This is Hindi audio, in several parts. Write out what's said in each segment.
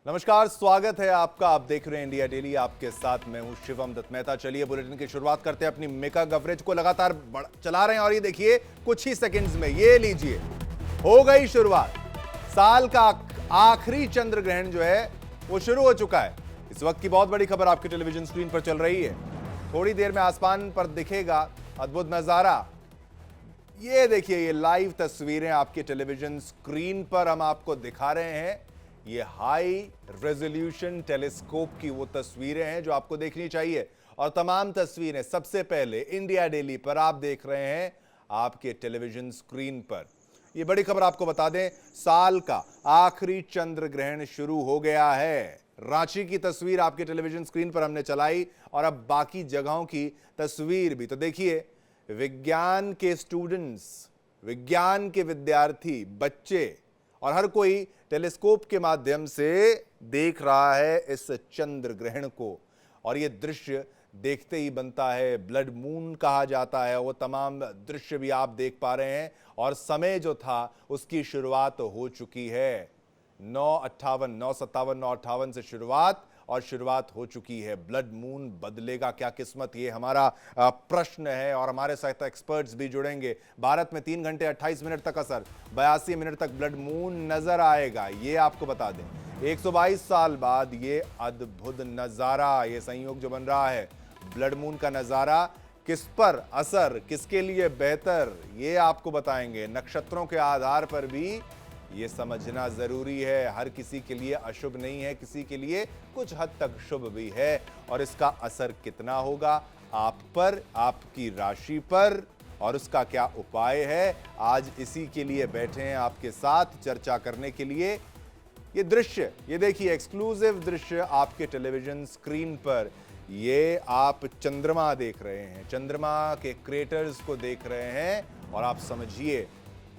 नमस्कार, स्वागत है आपका। आप देख रहे हैं इंडिया डेली। आपके साथ मैं हूं शिवम दत्त मेहता। चलिए बुलेटिन की शुरुआत करते हैं। अपनी मेगा कवरेज को लगातार चला रहे हैं और ये देखिए कुछ ही सेकंड्स में ये लीजिए हो गई शुरुआत। साल का आखिरी चंद्र ग्रहण जो है वो शुरू हो चुका है। इस वक्त की बहुत बड़ी खबर आपके टेलीविजन स्क्रीन पर चल रही है। थोड़ी देर में आसमान पर दिखेगा अद्भुत नजारा। ये देखिए, ये लाइव तस्वीरें आपके टेलीविजन स्क्रीन पर हम आपको दिखा रहे हैं। ये हाई रेजोल्यूशन टेलीस्कोप की वो तस्वीरें हैं जो आपको देखनी चाहिए। और तमाम तस्वीरें सबसे पहले इंडिया डेली पर आप देख रहे हैं आपके टेलीविजन स्क्रीन पर। ये बड़ी खबर आपको बता दें, साल का आखिरी चंद्र ग्रहण शुरू हो गया है। रांची की तस्वीर आपके टेलीविजन स्क्रीन पर हमने चलाई और अब बाकी जगहों की तस्वीर भी। तो देखिए, विज्ञान के स्टूडेंट्स, विज्ञान के विद्यार्थी, बच्चे और हर कोई टेलीस्कोप के माध्यम से देख रहा है इस चंद्र ग्रहण को। और यह दृश्य देखते ही बनता है, ब्लड मून कहा जाता है। वो तमाम दृश्य भी आप देख पा रहे हैं और समय जो था उसकी शुरुआत हो चुकी है। 9:57 से शुरुआत हो चुकी है। ब्लड मून बदलेगा क्या किस्मत, ये हमारा प्रश्न है। और हमारे साथ एक्सपर्ट्स भी जुड़ेंगे। भारत में 3 घंटे 28 मिनट तक असर, 82 मिनट तक ब्लड मून नजर आएगा, ये आपको बता दें। 122 साल बाद ये अद्भुत नजारा, ये संयोग जो बन रहा है ब्लड मून का नजारा, किस पर असर, किसके लिए बेहतर, ये आपको बताएंगे। नक्षत्रों के आधार पर भी ये समझना जरूरी है। हर किसी के लिए अशुभ नहीं है, किसी के लिए कुछ हद तक शुभ भी है। और इसका असर कितना होगा आप पर, आपकी राशि पर, और उसका क्या उपाय है, आज इसी के लिए बैठे हैं आपके साथ चर्चा करने के लिए। ये दृश्य, ये देखिए एक्सक्लूसिव दृश्य आपके टेलीविजन स्क्रीन पर। ये आप चंद्रमा देख रहे हैं, चंद्रमा के क्रेटर्स को देख रहे हैं। और आप समझिए,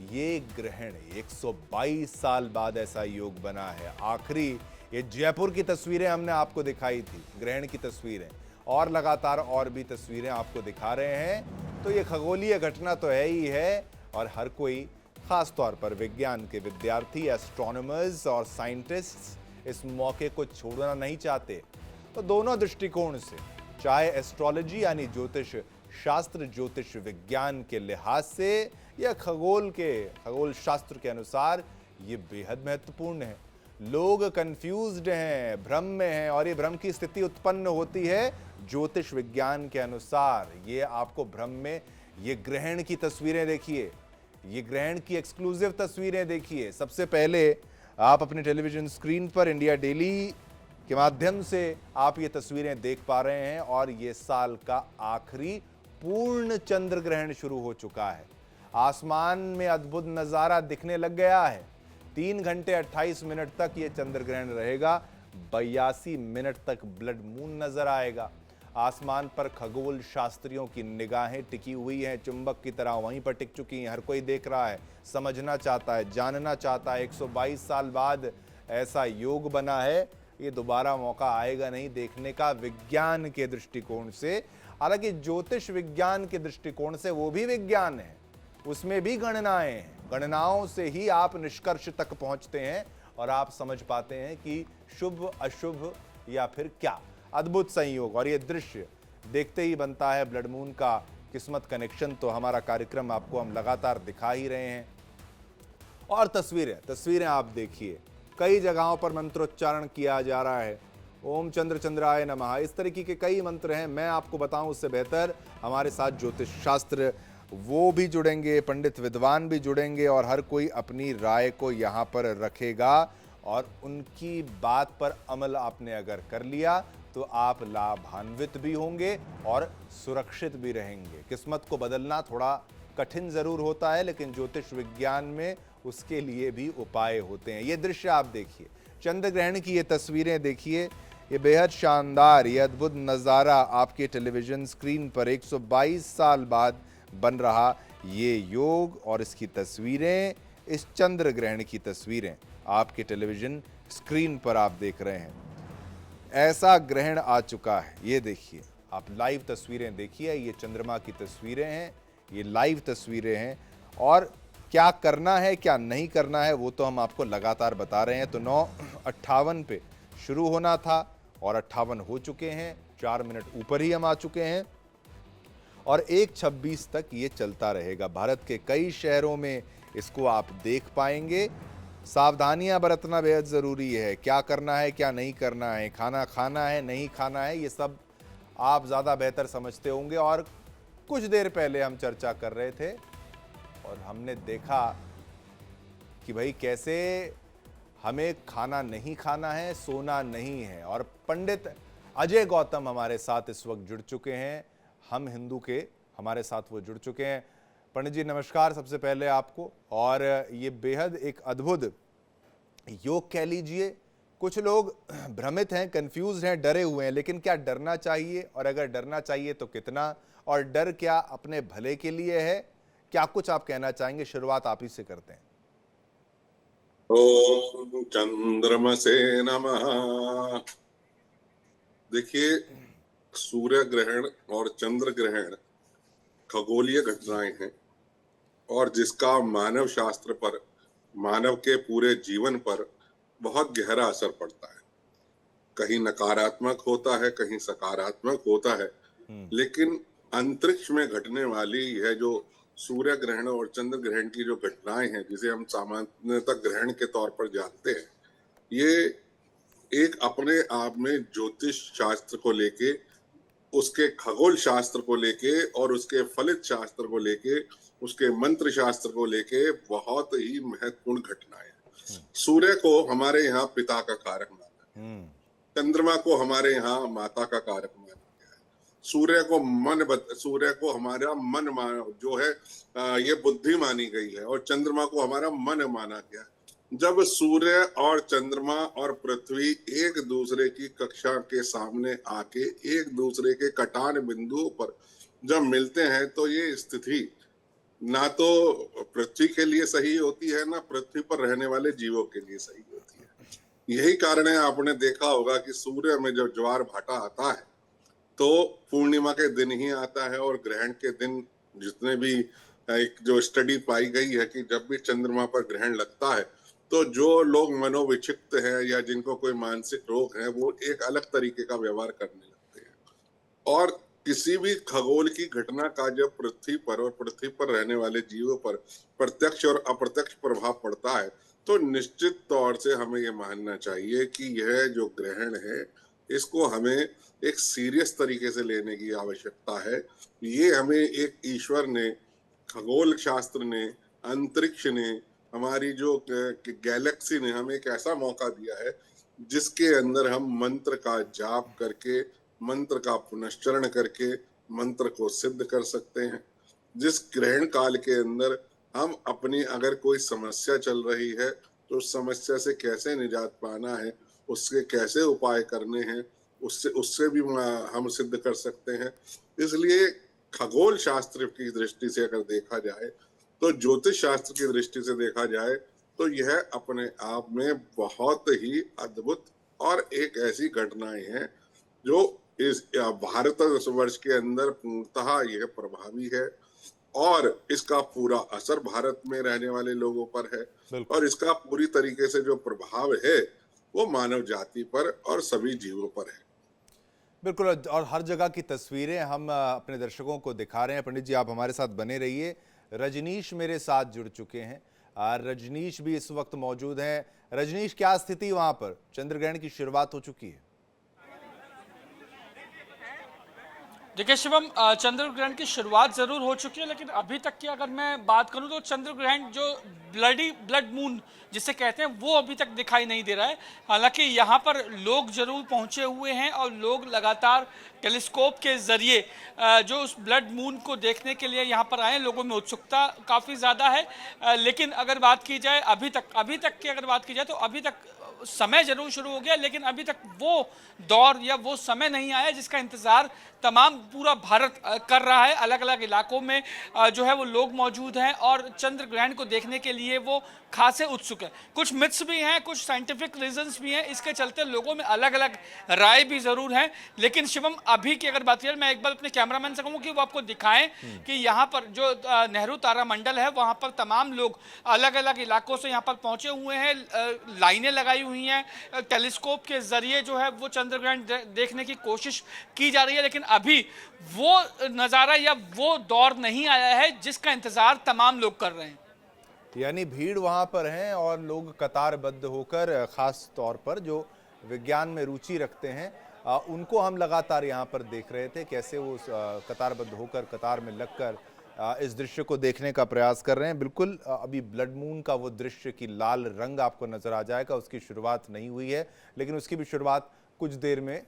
ये ग्रहण 122 साल बाद ऐसा योग बना है। आखिरी ये जयपुर की तस्वीरें हमने आपको दिखाई थी, ग्रहण की तस्वीरें, और लगातार और भी तस्वीरें आपको दिखा रहे हैं। तो ये खगोलीय घटना तो है ही है। और हर कोई, खास तौर पर विज्ञान के विद्यार्थी, एस्ट्रोनॉमर्स और साइंटिस्ट्स इस मौके को छोड़ना नहीं चाहते। तो दोनों दृष्टिकोण से, चाहे एस्ट्रोलॉजी यानी ज्योतिष शास्त्र, ज्योतिष विज्ञान के लिहाज से, या खगोल शास्त्र के अनुसार, ये बेहद महत्वपूर्ण है। लोग कंफ्यूज्ड हैं, भ्रम में हैं, और ये भ्रम की स्थिति उत्पन्न होती है ज्योतिष विज्ञान के अनुसार। ये आपको भ्रम में, ये ग्रहण की तस्वीरें देखिए, ये ग्रहण की एक्सक्लूसिव तस्वीरें देखिए। सबसे पहले आप अपने टेलीविजन स्क्रीन पर इंडिया डेली के माध्यम से आप ये तस्वीरें देख पा रहे हैं। और ये साल का आखिरी पूर्ण चंद्र ग्रहण शुरू हो चुका है। आसमान में अद्भुत नजारा दिखने लग गया है। 3 घंटे 28 मिनट तक ये चंद्र ग्रहण रहेगा। 82 मिनट तक ब्लड मून नजर आएगा। आसमान पर खगोल शास्त्रियों की निगाहें टिकी हुई हैं, चुंबक की तरह वहीं पर टिक चुकी हैं। हर कोई देख रहा है, समझना चाहता है, जानना चाहता है। 122 साल बाद ऐसा योग बना है, ये दोबारा मौका आएगा नहीं देखने का, विज्ञान के दृष्टिकोण से। हालांकि ज्योतिष विज्ञान के दृष्टिकोण से वो भी विज्ञान है, उसमें भी गणनाएं हैं। गणनाओं से ही आप निष्कर्ष तक पहुंचते हैं और आप समझ पाते हैं कि शुभ, अशुभ या फिर क्या। अद्भुत संयोग। और ये दृश्य देखते ही बनता है ब्लड मून का किस्मत कनेक्शन। तो हमारा कार्यक्रम आपको हम लगातार दिखा ही रहे हैं। और तस्वीरें आप देखिए, कई जगहों पर मंत्रोच्चारण किया जा रहा है। ओम चंद्र चंद्राय नमः, इस तरीके के कई मंत्र हैं। मैं आपको बताऊं उससे बेहतर हमारे साथ ज्योतिष शास्त्र वो भी जुड़ेंगे, पंडित विद्वान भी जुड़ेंगे, और हर कोई अपनी राय को यहाँ पर रखेगा। और उनकी बात पर अमल आपने अगर कर लिया तो आप लाभान्वित भी होंगे और सुरक्षित भी रहेंगे। किस्मत को बदलना थोड़ा कठिन जरूर होता है, लेकिन ज्योतिष विज्ञान में उसके लिए भी उपाय होते हैं। ये दृश्य आप देखिए, चंद्र ग्रहण की ये तस्वीरें देखिए, ये बेहद शानदार, ये अद्भुत नज़ारा आपके टेलीविजन स्क्रीन पर 122 साल बाद बन रहा ये योग और इसकी तस्वीरें, इस चंद्र ग्रहण की तस्वीरें आपके टेलीविजन स्क्रीन पर आप देख रहे हैं। ऐसा ग्रहण आ चुका है, ये देखिए, आप लाइव तस्वीरें देखिए। ये चंद्रमा की तस्वीरें हैं, ये लाइव तस्वीरें हैं। और क्या करना है क्या नहीं करना है वो तो हम आपको लगातार बता रहे हैं। तो 9:58 पे शुरू होना था और 58 हो चुके हैं, 4 मिनट ऊपर ही हम आ चुके हैं और 1:26 तक ये चलता रहेगा। भारत के कई शहरों में इसको आप देख पाएंगे। सावधानियां बरतना बेहद ज़रूरी है। क्या करना है क्या नहीं करना है, खाना खाना है नहीं खाना है, ये सब आप ज़्यादा बेहतर समझते होंगे। और कुछ देर पहले हम चर्चा कर रहे थे और हमने देखा कि भाई कैसे हमें खाना नहीं खाना है, सोना नहीं है। और पंडित अजय गौतम हमारे साथ इस वक्त जुड़ चुके हैं, हम हिंदू के हमारे साथ वो जुड़ चुके हैं। पंडित जी नमस्कार सबसे पहले आपको। और ये बेहद एक अद्भुत योग कह लीजिए। कुछ लोग भ्रमित हैं, कंफ्यूज हैं, डरे हुए हैं, लेकिन क्या डरना चाहिए और अगर डरना चाहिए तो कितना, और डर क्या अपने भले के लिए है, क्या कुछ आप कहना चाहेंगे? शुरुआत आप ही से करते हैं। ओम चंद्रमसे नमः। देखिए, सूर्य ग्रहण और चंद्र ग्रहण खगोलीय घटनाएं हैं और जिसका मानव शास्त्र पर, मानव के पूरे जीवन पर बहुत गहरा असर पड़ता है। कहीं नकारात्मक होता है, कहीं सकारात्मक होता है, लेकिन अंतरिक्ष में घटने वाली यह जो सूर्य ग्रहण और चंद्र ग्रहण की जो घटनाएं हैं, जिसे हम सामान्यतः ग्रहण के तौर पर जानते हैं, ये एक अपने आप में ज्योतिष शास्त्र को लेके, उसके खगोल शास्त्र को लेके और उसके फलित शास्त्र को लेके, उसके मंत्र शास्त्र को लेके बहुत ही महत्वपूर्ण घटनाएं हैं। सूर्य को हमारे यहाँ पिता का कारक माना है, चंद्रमा को हमारे यहाँ माता का कारक माना गया है, सूर्य को हमारा जो है ये बुद्धि मानी गई है और चंद्रमा को हमारा मन माना गया है। जब सूर्य और चंद्रमा और पृथ्वी एक दूसरे की कक्षा के सामने आके एक दूसरे के कटान बिंदुओं पर जब मिलते हैं तो ये स्थिति ना तो पृथ्वी के लिए सही होती है, ना पृथ्वी पर रहने वाले जीवों के लिए सही होती है। यही कारण है, आपने देखा होगा कि सूर्य में जब ज्वार भाटा आता है तो पूर्णिमा के दिन ही आता है और ग्रहण के दिन जितने भी एक जो स्टडी पाई गई है कि जब भी चंद्रमा पर ग्रहण लगता है तो जो लोग मनोविक्षिप्त हैं या जिनको कोई मानसिक रोग है वो एक अलग तरीके का व्यवहार करने लगते हैं। और किसी भी खगोल की घटना का जब पृथ्वी पर और पृथ्वी पर रहने वाले जीवों पर प्रत्यक्ष और अप्रत्यक्ष प्रभाव पड़ता है तो निश्चित तौर से हमें ये मानना चाहिए कि यह जो ग्रहण है इसको हमें एक सीरियस तरीके से लेने की आवश्यकता है। ये हमें एक ईश्वर ने, खगोल शास्त्र ने, अंतरिक्ष ने, हमारी जो गैलेक्सी ने हमें एक ऐसा मौका दिया है जिसके अंदर हम मंत्र का जाप करके, मंत्र का पुनश्चरण करके मंत्र को सिद्ध कर सकते हैं। जिस ग्रहण काल के अंदर हम अपनी अगर कोई समस्या चल रही है तो उस समस्या से कैसे निजात पाना है, उसके कैसे उपाय करने हैं, उससे भी हम सिद्ध कर सकते हैं। इसलिए खगोल शास्त्र की दृष्टि से अगर देखा जाए तो ज्योतिष शास्त्र की दृष्टि से देखा जाए तो यह अपने आप में बहुत ही अद्भुत और एक ऐसी घटनाएं हैं जो इस भारतवर्ष के अंदर पूर्णतः यह प्रभावी है और इसका पूरा असर भारत में रहने वाले लोगों पर है और इसका पूरी तरीके से जो प्रभाव है वो मानव जाति पर और सभी जीवों पर है। बिल्कुल, और हर जगह की तस्वीरें हम अपने दर्शकों को दिखा रहे हैं। पंडित जी आप हमारे साथ बने रहिए। रजनीश मेरे साथ जुड़ चुके हैं, रजनीश भी इस वक्त मौजूद हैं। रजनीश, क्या स्थिति वहां पर? चंद्र ग्रहण की शुरुआत हो चुकी है। देखिए शिवम, चंद्र ग्रहण की शुरुआत जरूर हो चुकी है, लेकिन अभी तक की अगर मैं बात करूं तो चंद्र ग्रहण जो ब्लड मून जिसे कहते हैं वो अभी तक दिखाई नहीं दे रहा है। हालांकि यहाँ पर लोग जरूर पहुंचे हुए हैं और लोग लगातार टेलीस्कोप के जरिए जो उस ब्लड मून को देखने के लिए यहाँ पर आए हैं। लोगों में उत्सुकता काफ़ी ज़्यादा है, लेकिन अगर बात की जाए अभी तक की अगर बात की जाए तो अभी तक समय जरूर शुरू हो गया, लेकिन अभी तक वो दौर या वो समय नहीं आया जिसका इंतजार तमाम पूरा भारत कर रहा है। अलग अलग इलाकों में जो है वो लोग मौजूद हैं और चंद्र ग्रहण को देखने के लिए वो खासे उत्सुक है। कुछ मिथ्स भी हैं, कुछ साइंटिफिक रीजंस भी हैं, इसके चलते लोगों में अलग अलग राय भी जरूर हैं। लेकिन शिवम, अभी की अगर बात करें, मैं एक बार अपने कैमरामैन से कहूँ कि वो आपको दिखाएं कि यहाँ पर जो नेहरू तारामंडल है वहाँ पर तमाम लोग अलग अलग इलाकों से यहाँ पर पहुंचे हुए हैं। लाइनें लगाई हुई हैं, टेलीस्कोप के जरिए जो है वो चंद्र ग्रहण देखने की कोशिश की जा रही है। लेकिन अभी वो नज़ारा या वो दौर नहीं आया है जिसका इंतजार तमाम लोग कर रहे हैं। यानी भीड़ वहां पर है और लोग कतारबद्ध होकर, खास तौर पर जो विज्ञान में रुचि रखते हैं, उनको हम लगातार यहाँ पर देख रहे थे कैसे वो कतारबद्ध होकर, कतार में लगकर इस दृश्य को देखने का प्रयास कर रहे हैं। बिल्कुल अभी ब्लड मून का वो दृश्य की लाल रंग आपको नजर आ जाएगा, उसकी शुरुआत नहीं हुई है, लेकिन उसकी भी शुरुआत कुछ देर में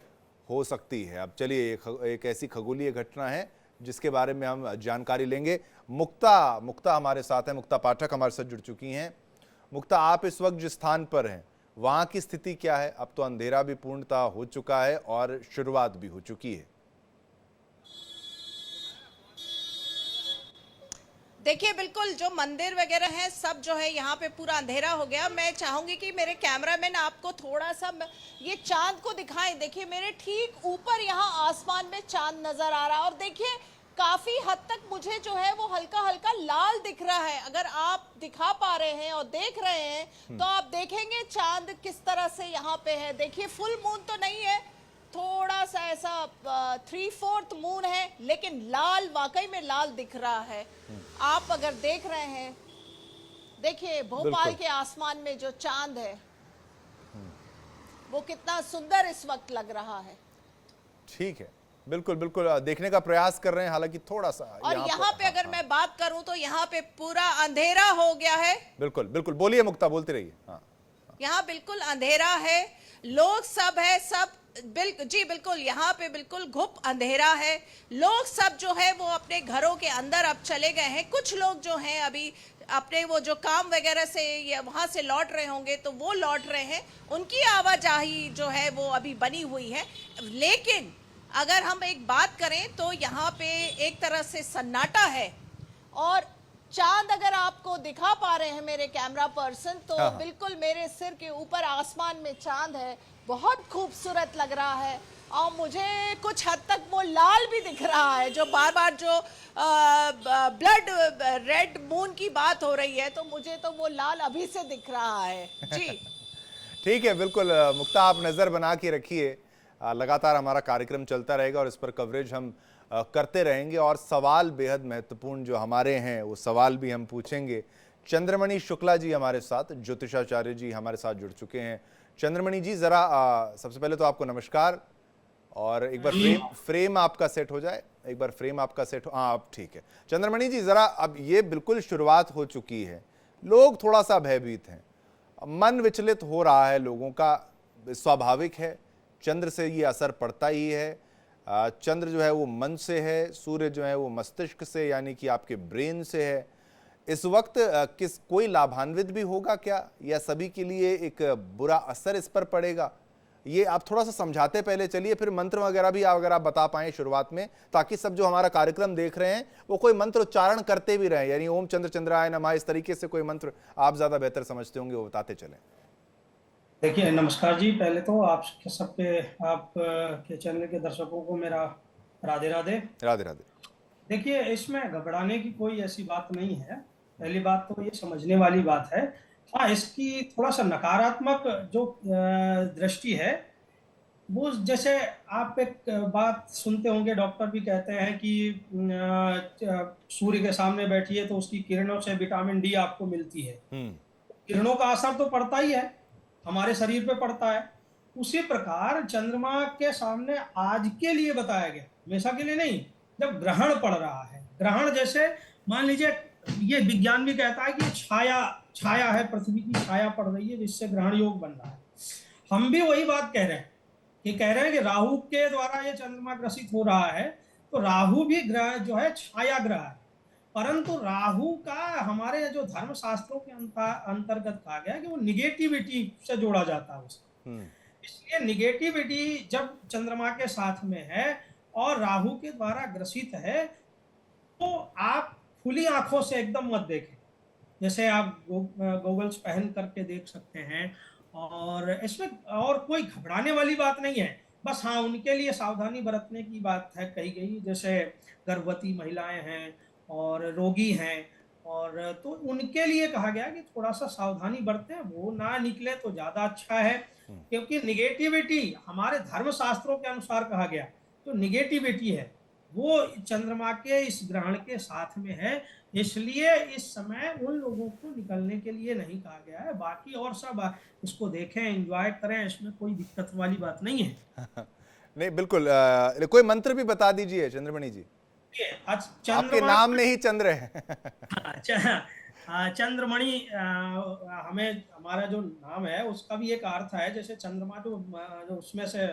हो सकती है। अब चलिए, एक ऐसी खगोलीय घटना है जिसके बारे में हम जानकारी लेंगे। मुक्ता हमारे साथ है, मुक्ता पाठक हमारे साथ जुड़ चुकी हैं। मुक्ता, आप इस वक्त जिस स्थान पर हैं वहां की स्थिति क्या है? अब तो अंधेरा भी पूर्णतः हो चुका है और शुरुआत भी हो चुकी है। देखिए, बिल्कुल जो मंदिर वगैरह है सब जो है यहाँ पे पूरा अंधेरा हो गया। मैं चाहूंगी कि मेरे कैमरामैन आपको थोड़ा सा ये चांद को दिखाएं। देखिए, मेरे ठीक ऊपर यहाँ आसमान में चांद नजर आ रहा है और देखिए काफी हद तक मुझे जो है वो हल्का हल्का लाल दिख रहा है। अगर आप दिखा पा रहे हैं और देख रहे हैं तो आप देखेंगे चांद किस तरह से यहाँ पे है। देखिए, फुल मून तो नहीं है, थोड़ा सा ऐसा 3/4 मून है, लेकिन लाल, वाकई में लाल दिख रहा है। आप अगर देख रहे हैं, देखिए भोपाल के आसमान में जो चांद है वो कितना सुंदर इस वक्त लग रहा है। ठीक है, बिल्कुल बिल्कुल देखने का प्रयास कर रहे हैं, हालांकि थोड़ा सा और यहाँ पे अगर मैं बात करूं तो यहाँ पे पूरा अंधेरा हो गया है। बिल्कुल बिल्कुल, बोलिए मुक्ता, बोलते रहिए। हाँ, यहाँ बिल्कुल अंधेरा है, लोग सब है, सब जी बिल्कुल, यहाँ पे बिल्कुल घुप अंधेरा है। लोग सब जो है वो अपने घरों के अंदर अब चले गए हैं। कुछ लोग जो हैं अभी अपने वो जो काम वगैरह से या वहां से लौट रहे होंगे तो वो लौट रहे हैं, उनकी आवाजाही जो है वो अभी बनी हुई है। लेकिन अगर हम एक बात करें तो यहाँ पे एक तरह से सन्नाटा है और चांद अगर आपको दिखा पा रहे हैं मेरे कैमरा पर्सन, तो बिल्कुल मेरे सिर के ऊपर आसमान में चांद है, बहुत खूबसूरत लग रहा है। और मुझे कुछ हद तक वो लाल भी दिख रहा है, जो बार बार जो ब्लड रेड मून की बात हो रही है, तो मुझे तो वो लाल अभी से दिख रहा है जी। ठीक है, बिल्कुल मुक्ता, आप नजर बना के रखिए, लगातार हमारा कार्यक्रम चलता रहेगा और इस पर कवरेज हम करते रहेंगे। और सवाल बेहद महत्वपूर्ण जो हमारे हैं वो सवाल भी हम पूछेंगे। चंद्रमणि शुक्ला जी हमारे साथ, ज्योतिषाचार्य जी हमारे साथ जुड़ चुके हैं। चंद्रमणि जी, जरा सबसे पहले तो आपको नमस्कार, और एक बार फ्रेम आपका सेट हो जाए, एक बार फ्रेम आपका सेट हो। हाँ, अब ठीक है। चंद्रमणि जी, जरा अब ये बिल्कुल शुरुआत हो चुकी है, लोग थोड़ा सा भयभीत हैं, मन विचलित हो रहा है लोगों का, स्वाभाविक है, चंद्र से ये असर पड़ता ही है। चंद्र जो है वो मन से है, सूर्य जो है वो मस्तिष्क से, यानी कि आपके ब्रेन से है। इस वक्त कोई लाभान्वित भी होगा क्या, या सभी के लिए एक बुरा असर इस पर पड़ेगा? ये आप थोड़ा सा समझाते पहले चलिए, फिर मंत्र वगैरह भी अगर आप बता पाएं शुरुआत में, ताकि सब जो हमारा कार्यक्रम देख रहे हैं वो कोई मंत्र उच्चारण करते भी रहे, यानी ओम चंद्र चंद्राय नमः, इस तरीके से कोई मंत्र आप ज्यादा बेहतर समझते होंगे, वो बताते चलें। देखिए, नमस्कार जी। पहले तो आप सबके, आप के चैनल के दर्शकों को मेरा राधे राधे। राधे राधे। देखिए, इसमें घबराने की कोई ऐसी बात नहीं है। पहली बात तो ये समझने वाली बात है। हाँ, इसकी थोड़ा सा नकारात्मक जो दृष्टि है, वो जैसे आप एक बात सुनते होंगे, डॉक्टर भी कहते हैं कि सूर्य के सामने बैठिए तो उसकी किरणों से विटामिन डी आपको मिलती है। किरणों का असर तो पड़ता ही है, हमारे शरीर पे पड़ता है। उसी प्रकार चंद्रमा के सामने आज के लिए बताया गया, हमेशा के लिए नहीं, जब ग्रहण पड़ रहा है, ग्रहण जैसे मान लीजिए, ये विज्ञान भी कहता है कि छाया है, पृथ्वी की छाया पड़ रही है, जिससे ग्रहण योग बन रहा है। हम भी वही बात कह रहे हैं कि राहु के द्वारा ये चंद्रमा ग्रसित हो रहा है, तो राहु भी ग्रह जो है छाया ग्रह है। परंतु राहु का हमारे जो धर्म शास्त्रों के अंतर्गत कहा गया कि वो निगेटिविटी से जोड़ा जाता है उसको। इसलिए निगेटिविटी जब चंद्रमा के साथ में है और राहु के द्वारा ग्रसित है, तो आप खुली आंखों से एकदम मत देखें। जैसे आप गॉगल्स पहन करके देख सकते हैं, और इसमें और कोई घबराने वाली बात नहीं है। बस हाँ, उनके लिए सावधानी बरतने की बात है कही गई, जैसे गर्भवती महिलाएं हैं और रोगी हैं, और तो उनके लिए कहा गया कि थोड़ा सा सावधानी बरतें, वो ना निकले तो ज्यादा अच्छा है। क्योंकि निगेटिविटी हमारे धर्म शास्त्रों के अनुसार कहा गया, तो निगेटिविटी है वो चंद्रमा के इस ग्रहण के साथ में है, इसलिए इस समय उन लोगों को निकलने के लिए नहीं कहा गया है। बाकी और सब इसको देखें, एंजॉय करें, इसमें कोई दिक्कत वाली बात नहीं है। नहीं बिल्कुल, कोई मंत्र भी बता दीजिए चंद्रमणि जी। आपके नाम में ही चंद्र है। चंद्रमणि हमें हमारा जो नाम है उसका भी एक अर्थ है। जैसे चंद्रमा जो उसमें से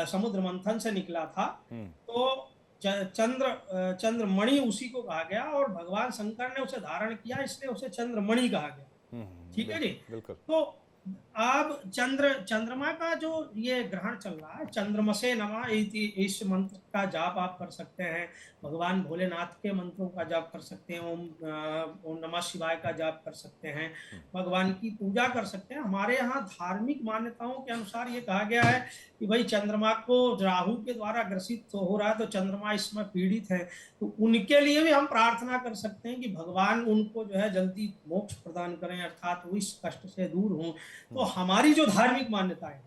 समुद्र मंथन से निकला था, तो चंद्रमणि उसी को कहा गया, और भगवान शंकर ने उसे धारण किया, इसलिए उसे चंद्रमणि कहा गया। ठीक है जी। बिल्कुल। तो अब चंद्रमा का जो ये ग्रहण चल रहा है, चंद्रमसे नमः इस मंत्र का जाप आप कर सकते हैं, भगवान भोलेनाथ के मंत्रों का जाप कर सकते हैं, ओम नमः शिवाय का जाप कर सकते हैं, भगवान की पूजा कर सकते हैं। हमारे यहाँ धार्मिक मान्यताओं के अनुसार ये कहा गया है कि भाई चंद्रमा को राहु के द्वारा ग्रसित हो रहा है, तो चंद्रमा इसमें पीड़ित है, तो उनके लिए भी हम प्रार्थना कर सकते हैं कि भगवान उनको जो है जल्दी मोक्ष प्रदान करें, अर्थात वो इस कष्ट से दूर हों। तो हमारी जो धार्मिक मान्यताएं,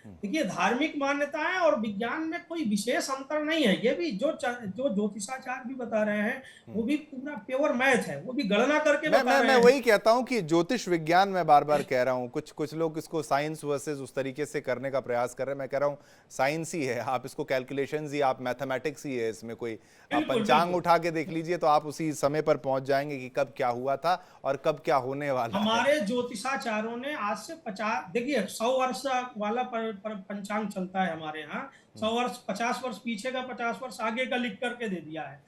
देखिए धार्मिक मान्यताएं और विज्ञान में कोई विशेष अंतर नहीं है। ये भी जो ज्योतिषाचार्य भी बता रहे हैं, वो भी पूरा प्योर मैथ है, वो भी गणना करके बता रहे हैं। मैं वही कहता हूं कि ज्योतिष विज्ञान, मैं बार बार कह रहा हूं, कुछ लोग इसको साइंस वर्सेस उस तरीके से करने का प्रयास कर रहे हैं। मैं कह रहा हूं साइंस ही है, आप इसको कैलकुलेशंस ही, आप मैथमेटिक्स ही है इसमें। कोई आप पंचांग उठा के देख लीजिए तो आप उसी समय पर पहुंच जाएंगे कि कब क्या हुआ था और कब क्या होने वाला है। हमारे ज्योतिषाचार्यों ने आज से 50, देखिए 100 वर्ष वाला पंचांग चलता है हमारे यहाँ, 100 वर्ष, 50 वर्ष पीछे का, 50 वर्ष आगे का लिख करके दे दिया है।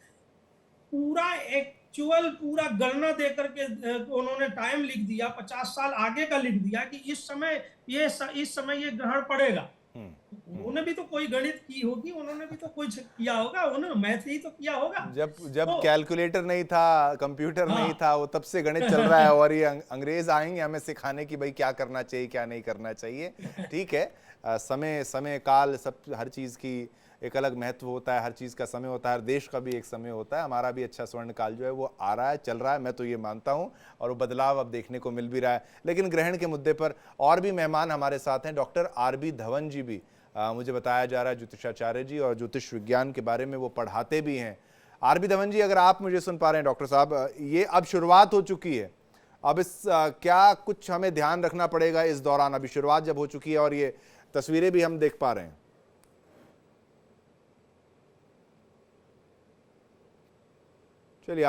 पूरा एक्चुअल पूरा गणना दे करके उन्होंने टाइम लिख दिया, 50 साल आगे का लिख दिया कि इस समय ये ग्रहण पड़ेगा। उन्होंने भी तो कोई गणित की होगी, उन्होंने भी तो कुछ किया होगा, उन्होंने मैथ ही तो किया होगा। जब तो कैलकुलेटर नहीं था, कंप्यूटर नहीं था, वो तब से गणित चल रहा है, और ये अंग्रेज आएंगे हमें सिखाने की भाई क्या करना चाहिए क्या नहीं करना चाहिए। ठीक है, समय काल सब, हर चीज की एक अलग महत्व होता है, हर चीज का समय होता है, हर देश का भी एक समय होता है। हमारा भी अच्छा स्वर्ण काल जो है वो आ रहा है, चल रहा है, मैं तो ये मानता हूं, और वो बदलाव अब देखने को मिल भी रहा है। लेकिन ग्रहण के मुद्दे पर और भी मेहमान हमारे साथ हैं। डॉक्टर आरबी धवन जी भी, मुझे बताया जा रहा है ज्योतिषाचार्य जी, और ज्योतिष विज्ञान के बारे में वो पढ़ाते भी हैं। आरबी धवन जी, अगर आप मुझे सुन पा रहे हैं डॉक्टर साहब, ये अब शुरुआत हो चुकी है, अब इस क्या कुछ हमें ध्यान रखना पड़ेगा इस दौरान? अभी शुरुआत जब हो चुकी है और ये तस्वीरें भी हम देख पा रहे हैं। चलिए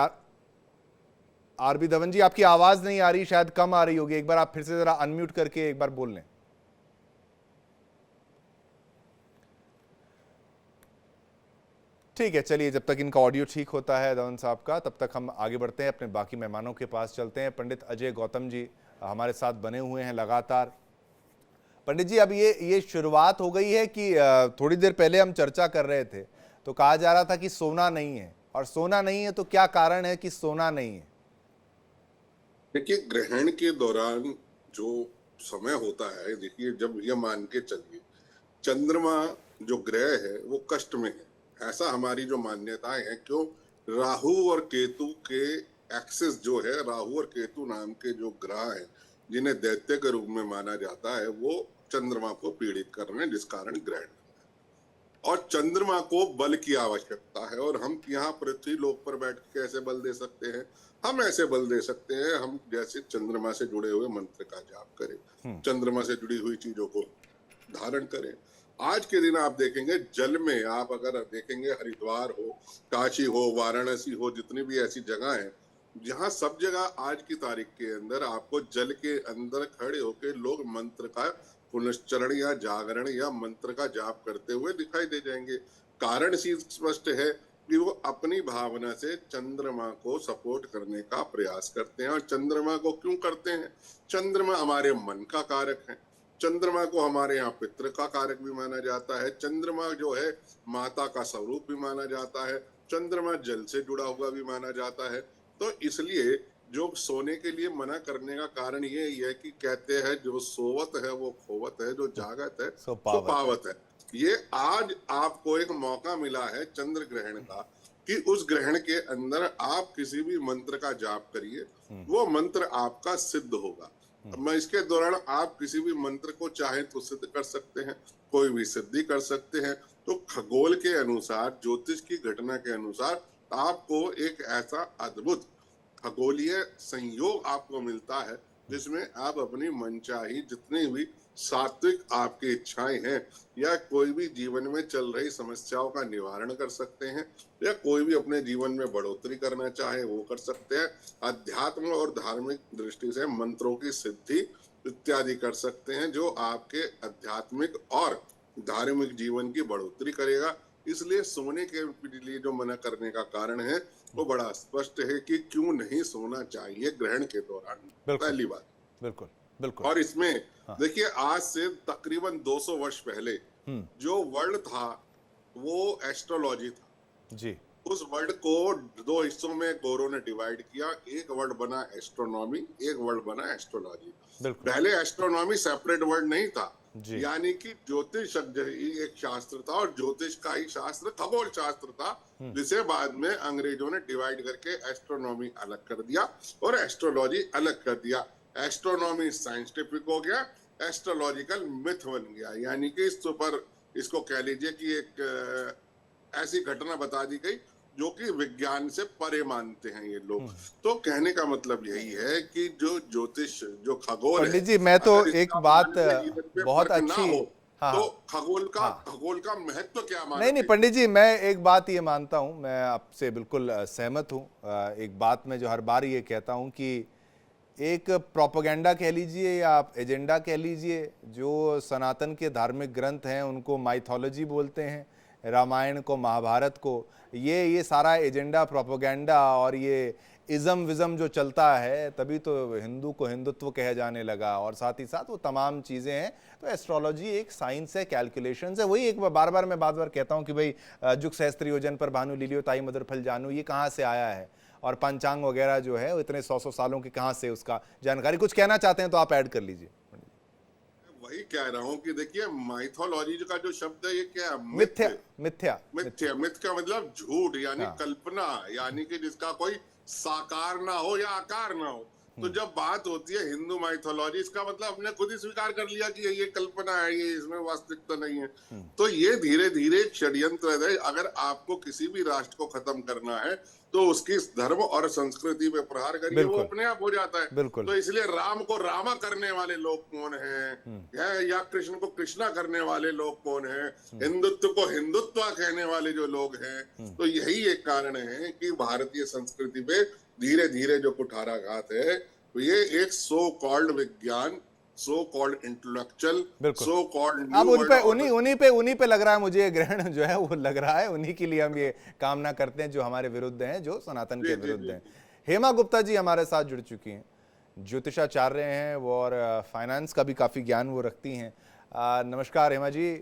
आरबी धवन जी, आपकी आवाज नहीं आ रही, शायद कम आ रही होगी, एक बार आप फिर से जरा अनम्यूट करके एक बार बोल लें। ठीक है, चलिए जब तक इनका ऑडियो ठीक होता है धवन साहब का, तब तक हम आगे बढ़ते हैं, अपने बाकी मेहमानों के पास चलते हैं। पंडित अजय गौतम जी हमारे साथ बने हुए हैं लगातार। पंडित जी, अब ये शुरुआत हो गई है कि थोड़ी देर पहले हम चर्चा कर रहे थे तो कहा जा रहा था कि सोना नहीं है, और सोना नहीं है तो क्या कारण है कि सोना नहीं है? देखिए, ग्रहण के दौरान जो समय होता है, देखिए जब ये मान के चलिए चंद्रमा जो ग्रह है वो कष्ट में है, ऐसा हमारी जो मान्यताएं हैं। क्यों? राहु और केतु के एक्सिस जो है, राहु और केतु नाम के जो ग्रह हैं जिन्हें दैत्य के रूप में माना जाता है, वो चंद्रमा को पीड़ित कर रहे हैं, जिस कारण ग्रहण। और चंद्रमा को बल की आवश्यकता है, और हम यहाँ पृथ्वी लोक पर बैठ के कैसे बल दे सकते हैं? हम ऐसे बल दे सकते हैं, हम जैसे चंद्रमा से जुड़े हुए मंत्र का जाप करें, चंद्रमा से जुड़ी हुई चीजों को धारण करें। आज के दिन आप देखेंगे जल में, आप अगर देखेंगे हरिद्वार हो, काशी हो, वाराणसी हो, जितनी भी ऐसी जगह हैं जहाँ सब जगह आज की तारीख के अंदर आपको जल के अंदर खड़े होकर लोग मंत्र का पुनश्चरण या जागरण या मंत्र का जाप करते हुए दिखाई दे जाएंगे। कारण सी स्पष्ट है कि वो अपनी भावना से चंद्रमा को सपोर्ट करने का प्रयास करते हैं। और चंद्रमा को क्यों करते हैं? चंद्रमा हमारे मन का कारक है, चंद्रमा को हमारे यहाँ पितृ का कारक भी माना जाता है, चंद्रमा जो है माता का स्वरूप भी माना जाता है, चंद्रमा जल से जुड़ा हुआ भी माना जाता है। तो इसलिए जो सोने के लिए मना करने का कारण ये है कि कहते हैं जो सोवत है वो खोवत है, जो जागत है सो सो पावत है। ये आज आपको एक मौका मिला है चंद्र ग्रहण का कि उस ग्रहण के अंदर आप किसी भी मंत्र का जाप करिए, वो मंत्र आपका सिद्ध होगा। मैं इसके दौरान आप किसी भी मंत्र को चाहे तो सिद्ध कर सकते हैं, कोई भी सिद्धि कर सकते हैं। तो खगोल के अनुसार, ज्योतिष की घटना के अनुसार आपको एक ऐसा अद्भुत खगोलीय संयोग आपको मिलता है जिसमें आप अपनी मनचाही जितनी भी सात्विक आपकी इच्छाएं हैं या कोई भी जीवन में चल रही समस्याओं का निवारण कर सकते हैं, या कोई भी अपने जीवन में बढ़ोतरी करना चाहे वो कर सकते हैं। अध्यात्म और धार्मिक दृष्टि से मंत्रों की सिद्धि इत्यादि कर सकते हैं जो आपके आध्यात्मिक और धार्मिक जीवन की बढ़ोतरी करेगा। इसलिए सोने के लिए जो मना करने का कारण है वो बड़ा स्पष्ट है कि क्यों नहीं सोना चाहिए ग्रहण के दौरान। पहली बात। बिल्कुल बिल्कुल। और इसमें देखिए आज से तकरीबन 200 वर्ष पहले जो वर्ल्ड था वो एस्ट्रोलॉजी था जी। उस वर्ड को दो हिस्सों में गौरव ने डिवाइड किया। एक वर्ड बना एस्ट्रोनॉमी, एक वर्ड बना एस्ट्रोलॉजी। पहले एस्ट्रोनॉमी सेपरेट वर्ड नहीं था, यानी कि ज्योतिष एक शास्त्र था और ज्योतिष का ही शास्त्र खगोल शास्त्र था, जिसे बाद में अंग्रेजों ने डिवाइड करके एस्ट्रोनॉमी अलग कर दिया और एस्ट्रोलॉजी अलग कर दिया। एस्ट्रोनॉमी साइंटिफिक हो गया, एस्ट्रोलॉजिकल मिथ बन गया, यानी कि इस पर इसको कह लीजिए कि एक ऐसी घटना बता दी गई जो कि विज्ञान से परे मानते हैं ये लोग। तो कहने का मतलब यही है कि जो ज्योतिष, जो खगोल है, पंडित जी मैं तो एक बात बहुत अच्छी तो खगोल का महत्व क्या मानते? नहीं पंडित जी, मैं एक बात ये मानता हूँ, मैं आपसे बिल्कुल सहमत हूँ। एक बात मैं जो हर बार ये कहता हूँ कि एक प्रोपेगेंडा कह लीजिए या आप एजेंडा कह लीजिए, जो सनातन के धार्मिक ग्रंथ हैं उनको माइथोलॉजी बोलते हैं, रामायण को, महाभारत को, ये सारा एजेंडा, प्रोपेगेंडा और ये इज़म विज़म जो चलता है, तभी तो हिंदू को हिंदुत्व कहा जाने लगा। और साथ ही साथ वो तमाम चीज़ें हैं। तो एस्ट्रोलॉजी एक साइंस है, कैलकुलेशंस है। वही एक बार बार मैं बार कहता हूँ कि भाई जुग सहस्त्र योजन पर भानु लीलियो ताई मधुर फल जानू, ये कहाँ से आया है, और पंचांग वगैरह जो है वो इतने 100 सालों की कहाँ से उसका जानकारी। कुछ कहना चाहते हैं तो आप ऐड कर लीजिए। वही कह रहा हूँ कि देखिए माइथोलॉजी का जो शब्द है ये क्या है? मिथ्या। मिथ्या मिथ्या मिथ का मतलब झूठ, यानी कल्पना, यानी कि जिसका कोई साकार ना हो या आकार ना हो। तो जब बात होती है हिंदू माइथोलॉजी, इसका मतलब हमने खुद ही स्वीकार कर लिया कि ये कल्पना है, ये इसमें वास्तविकता नहीं है। तो ये धीरे धीरे एक षड्यंत्र है। अगर आपको किसी भी राष्ट्र को खत्म करना है तो उसकी धर्म और संस्कृति पे प्रहार करिए, वो अपने आप हो जाता है। तो इसलिए राम को रामा करने वाले लोग कौन हैं, या कृष्ण को कृष्णा करने वाले लोग कौन हैं, हिंदुत्व को हिंदुत्व कहने वाले जो लोग हैं। तो यही एक कारण है कि भारतीय संस्कृति पे धीरे धीरे जो कुठाराघात है, तो ये एक सो कॉल्ड विज्ञान, so called intellectual, so called, अब उन्हीं पे लग रहा है मुझे ग्रहण जो है वो लग रहा है। उन्हीं के लिए हम ये कामना करते हैं जो हमारे विरुद्ध हैं, जो सनातन के विरुद्ध हैं। हेमा गुप्ता जी हमारे साथ जुड़ चुकी हैं, ज्योतिषाचार्य हैं वो, और फाइनेंस का भी काफी ज्ञान वो रखती हैं। नमस्कार हेमा जी,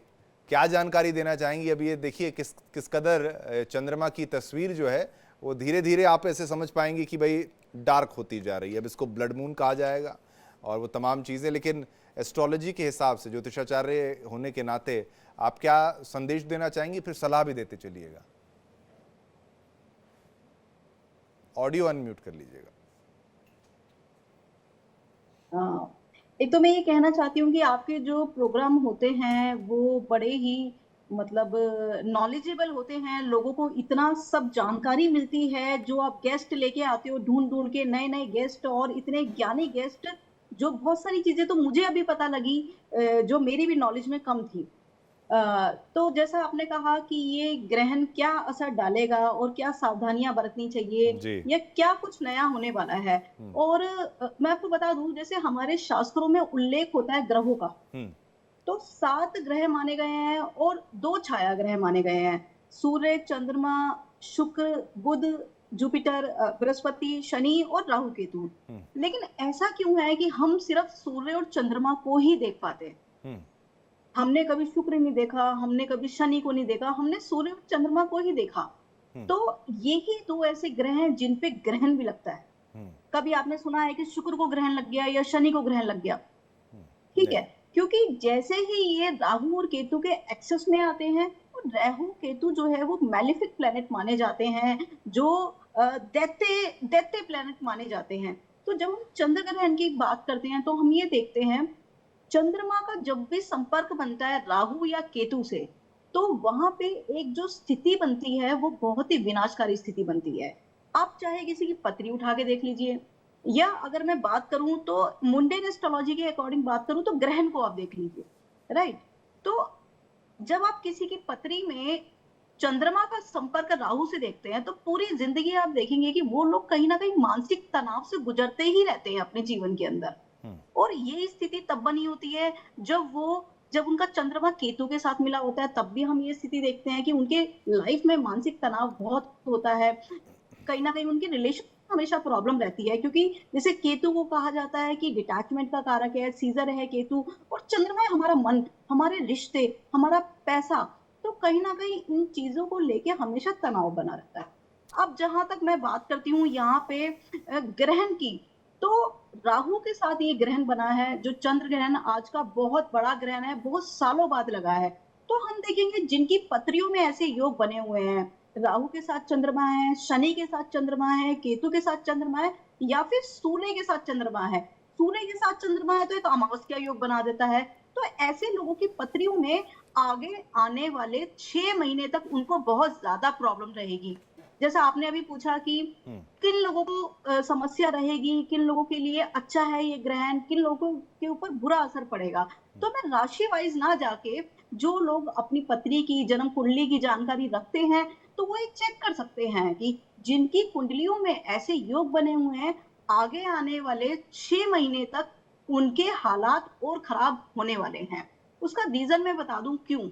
क्या जानकारी देना चाहेंगी? अब ये देखिए किस कदर चंद्रमा की तस्वीर जो है वो धीरे धीरे आप ऐसे समझ पाएंगे कि भाई डार्क होती जा रही है। अब इसको ब्लड मून कहा जाएगा और वो तमाम चीज़ें, लेकिन एस्ट्रोलॉजी के हिसाब से ज्योतिषाचार्य होने के नाते आप क्या संदेश देना चाहेंगी, फिर सलाह भी देते चलिएगा। ऑडियो अनम्यूट कर लीजिएगा। एक तो मैं ये कहना चाहती हूँ कि आपके जो प्रोग्राम होते हैं वो बड़े ही मतलब नॉलेजेबल होते हैं, लोगों को इतना सब जानकारी मिलती है। जो आप गेस्ट लेके आते हो ढूंढ के, नए नए गेस्ट और इतने ज्ञानी गेस्ट, जो बहुत सारी चीजें तो मुझे अभी पता लगी जो मेरी भी नॉलेज में कम थी। तो जैसा आपने कहा कि ये ग्रहण क्या असर डालेगा और क्या सावधानियां बरतनी चाहिए, या क्या कुछ नया होने वाला है। और मैं आपको बता दूं, जैसे हमारे शास्त्रों में उल्लेख होता है ग्रहों का, तो 7 ग्रह माने गए हैं और 2 छाया ग्रह माने गए हैं, सूर्य, चंद्रमा शुक्र, बुध, जुपिटर, बृहस्पति, शनि और राहु केतु। लेकिन ऐसा क्यों है कि हम सिर्फ सूर्य और चंद्रमा को ही देख पाते हैं? हमने कभी शुक्र नहीं देखा, हमने कभी शनि को नहीं देखा, हमने सूर्य और चंद्रमा को ही देखा। तो यही दो ऐसे ग्रह हैं जिन पे ग्रहण भी लगता है। कभी आपने सुना है कि शुक्र को ग्रहण लग गया या शनि को ग्रहण लग गया? ठीक है, क्योंकि जैसे ही ये राहु और केतु के एक्सेस में आते हैं, और राहु केतु जो है वो मैलेफिक प्लैनेट माने जाते हैं, जो दैत्य प्लैनेट माने जाते हैं। तो जब हम चंद्र ग्रहण की बात करते हैं तो हम ये देखते हैं, चंद्रमा का जब भी संपर्क बनता है राहु या केतु से, तो वहां पे एक जो स्थिति बनती है वो बहुत ही विनाशकारी स्थिति बनती है। आप चाहे किसी की पत्री उठा के देख लीजिए, या अगर मैं बात करूं तो मुंडेन एस्ट्रोलॉजी के अकॉर्डिंग बात करूं तो ग्रहण को आप देख लीजिए, राइट। तो जब आप किसी की पत्री में चंद्रमा का संपर्क राहु से देखते हैं तो पूरी जिंदगी आप देखेंगे कि वो लोग कहीं ना कहीं मानसिक तनाव से गुजरते ही रहते हैं अपने जीवन के अंदर। और ये स्थिति तब बनी होती है जब उनका चंद्रमा केतु के साथ मिला होता है, तब भी हम ये स्थिति देखते हैं कि उनके लाइफ में मानसिक तनाव बहुत होता है। कहीं ना कहीं उनके रिलेशन हमेशा प्रॉब्लम रहती है, क्योंकि जैसे केतु को कहा जाता है कि डिटैचमेंट का कारक है, सीजर है केतु, और चंद्रमा है हमारा मन, हमारे रिश्ते, हमारा पैसा। तो कहीं ना कहीं इन चीजों को लेके हमेशा तनाव बना रहता है। अब जहां तक मैं बात करती हूँ यहाँ पे ग्रहण की, तो राहु के साथ ये ग्रहण बना है, जो चंद्र ग्रहण आज का बहुत बड़ा ग्रहण है, बहुत सालों बाद लगा है। तो हम देखेंगे जिनकी पत्रियों में ऐसे योग बने हुए हैं, राहु के साथ चंद्रमा है, शनि के साथ चंद्रमा है, केतु के साथ चंद्रमा है, या फिर सूर्य के साथ चंद्रमा है। सूर्य के साथ चंद्रमा है तो एक अमावस्या योग बना देता है। तो ऐसे लोगों की पत्रियों में आगे आने वाले 6 महीने तक उनको बहुत ज्यादा प्रॉब्लम रहेगी। जैसा आपने अभी पूछा कि किन लोगों को समस्या रहेगी, किन लोगों के लिए अच्छा है ये ग्रहण, किन लोगों के ऊपर बुरा असर पड़ेगा, तो मैं राशि वाइज ना जाके जो लोग अपनी पत्री की, जन्म कुंडली की जानकारी रखते हैं, तो वो एक चेक कर सकते हैं कि जिनकी कुंडलियों में ऐसे योग बने हुए हैं, आगे आने वाले 6 महीने तक उनके हालात और खराब होने वाले हैं। उसका रीजन मैं बता दूं क्यों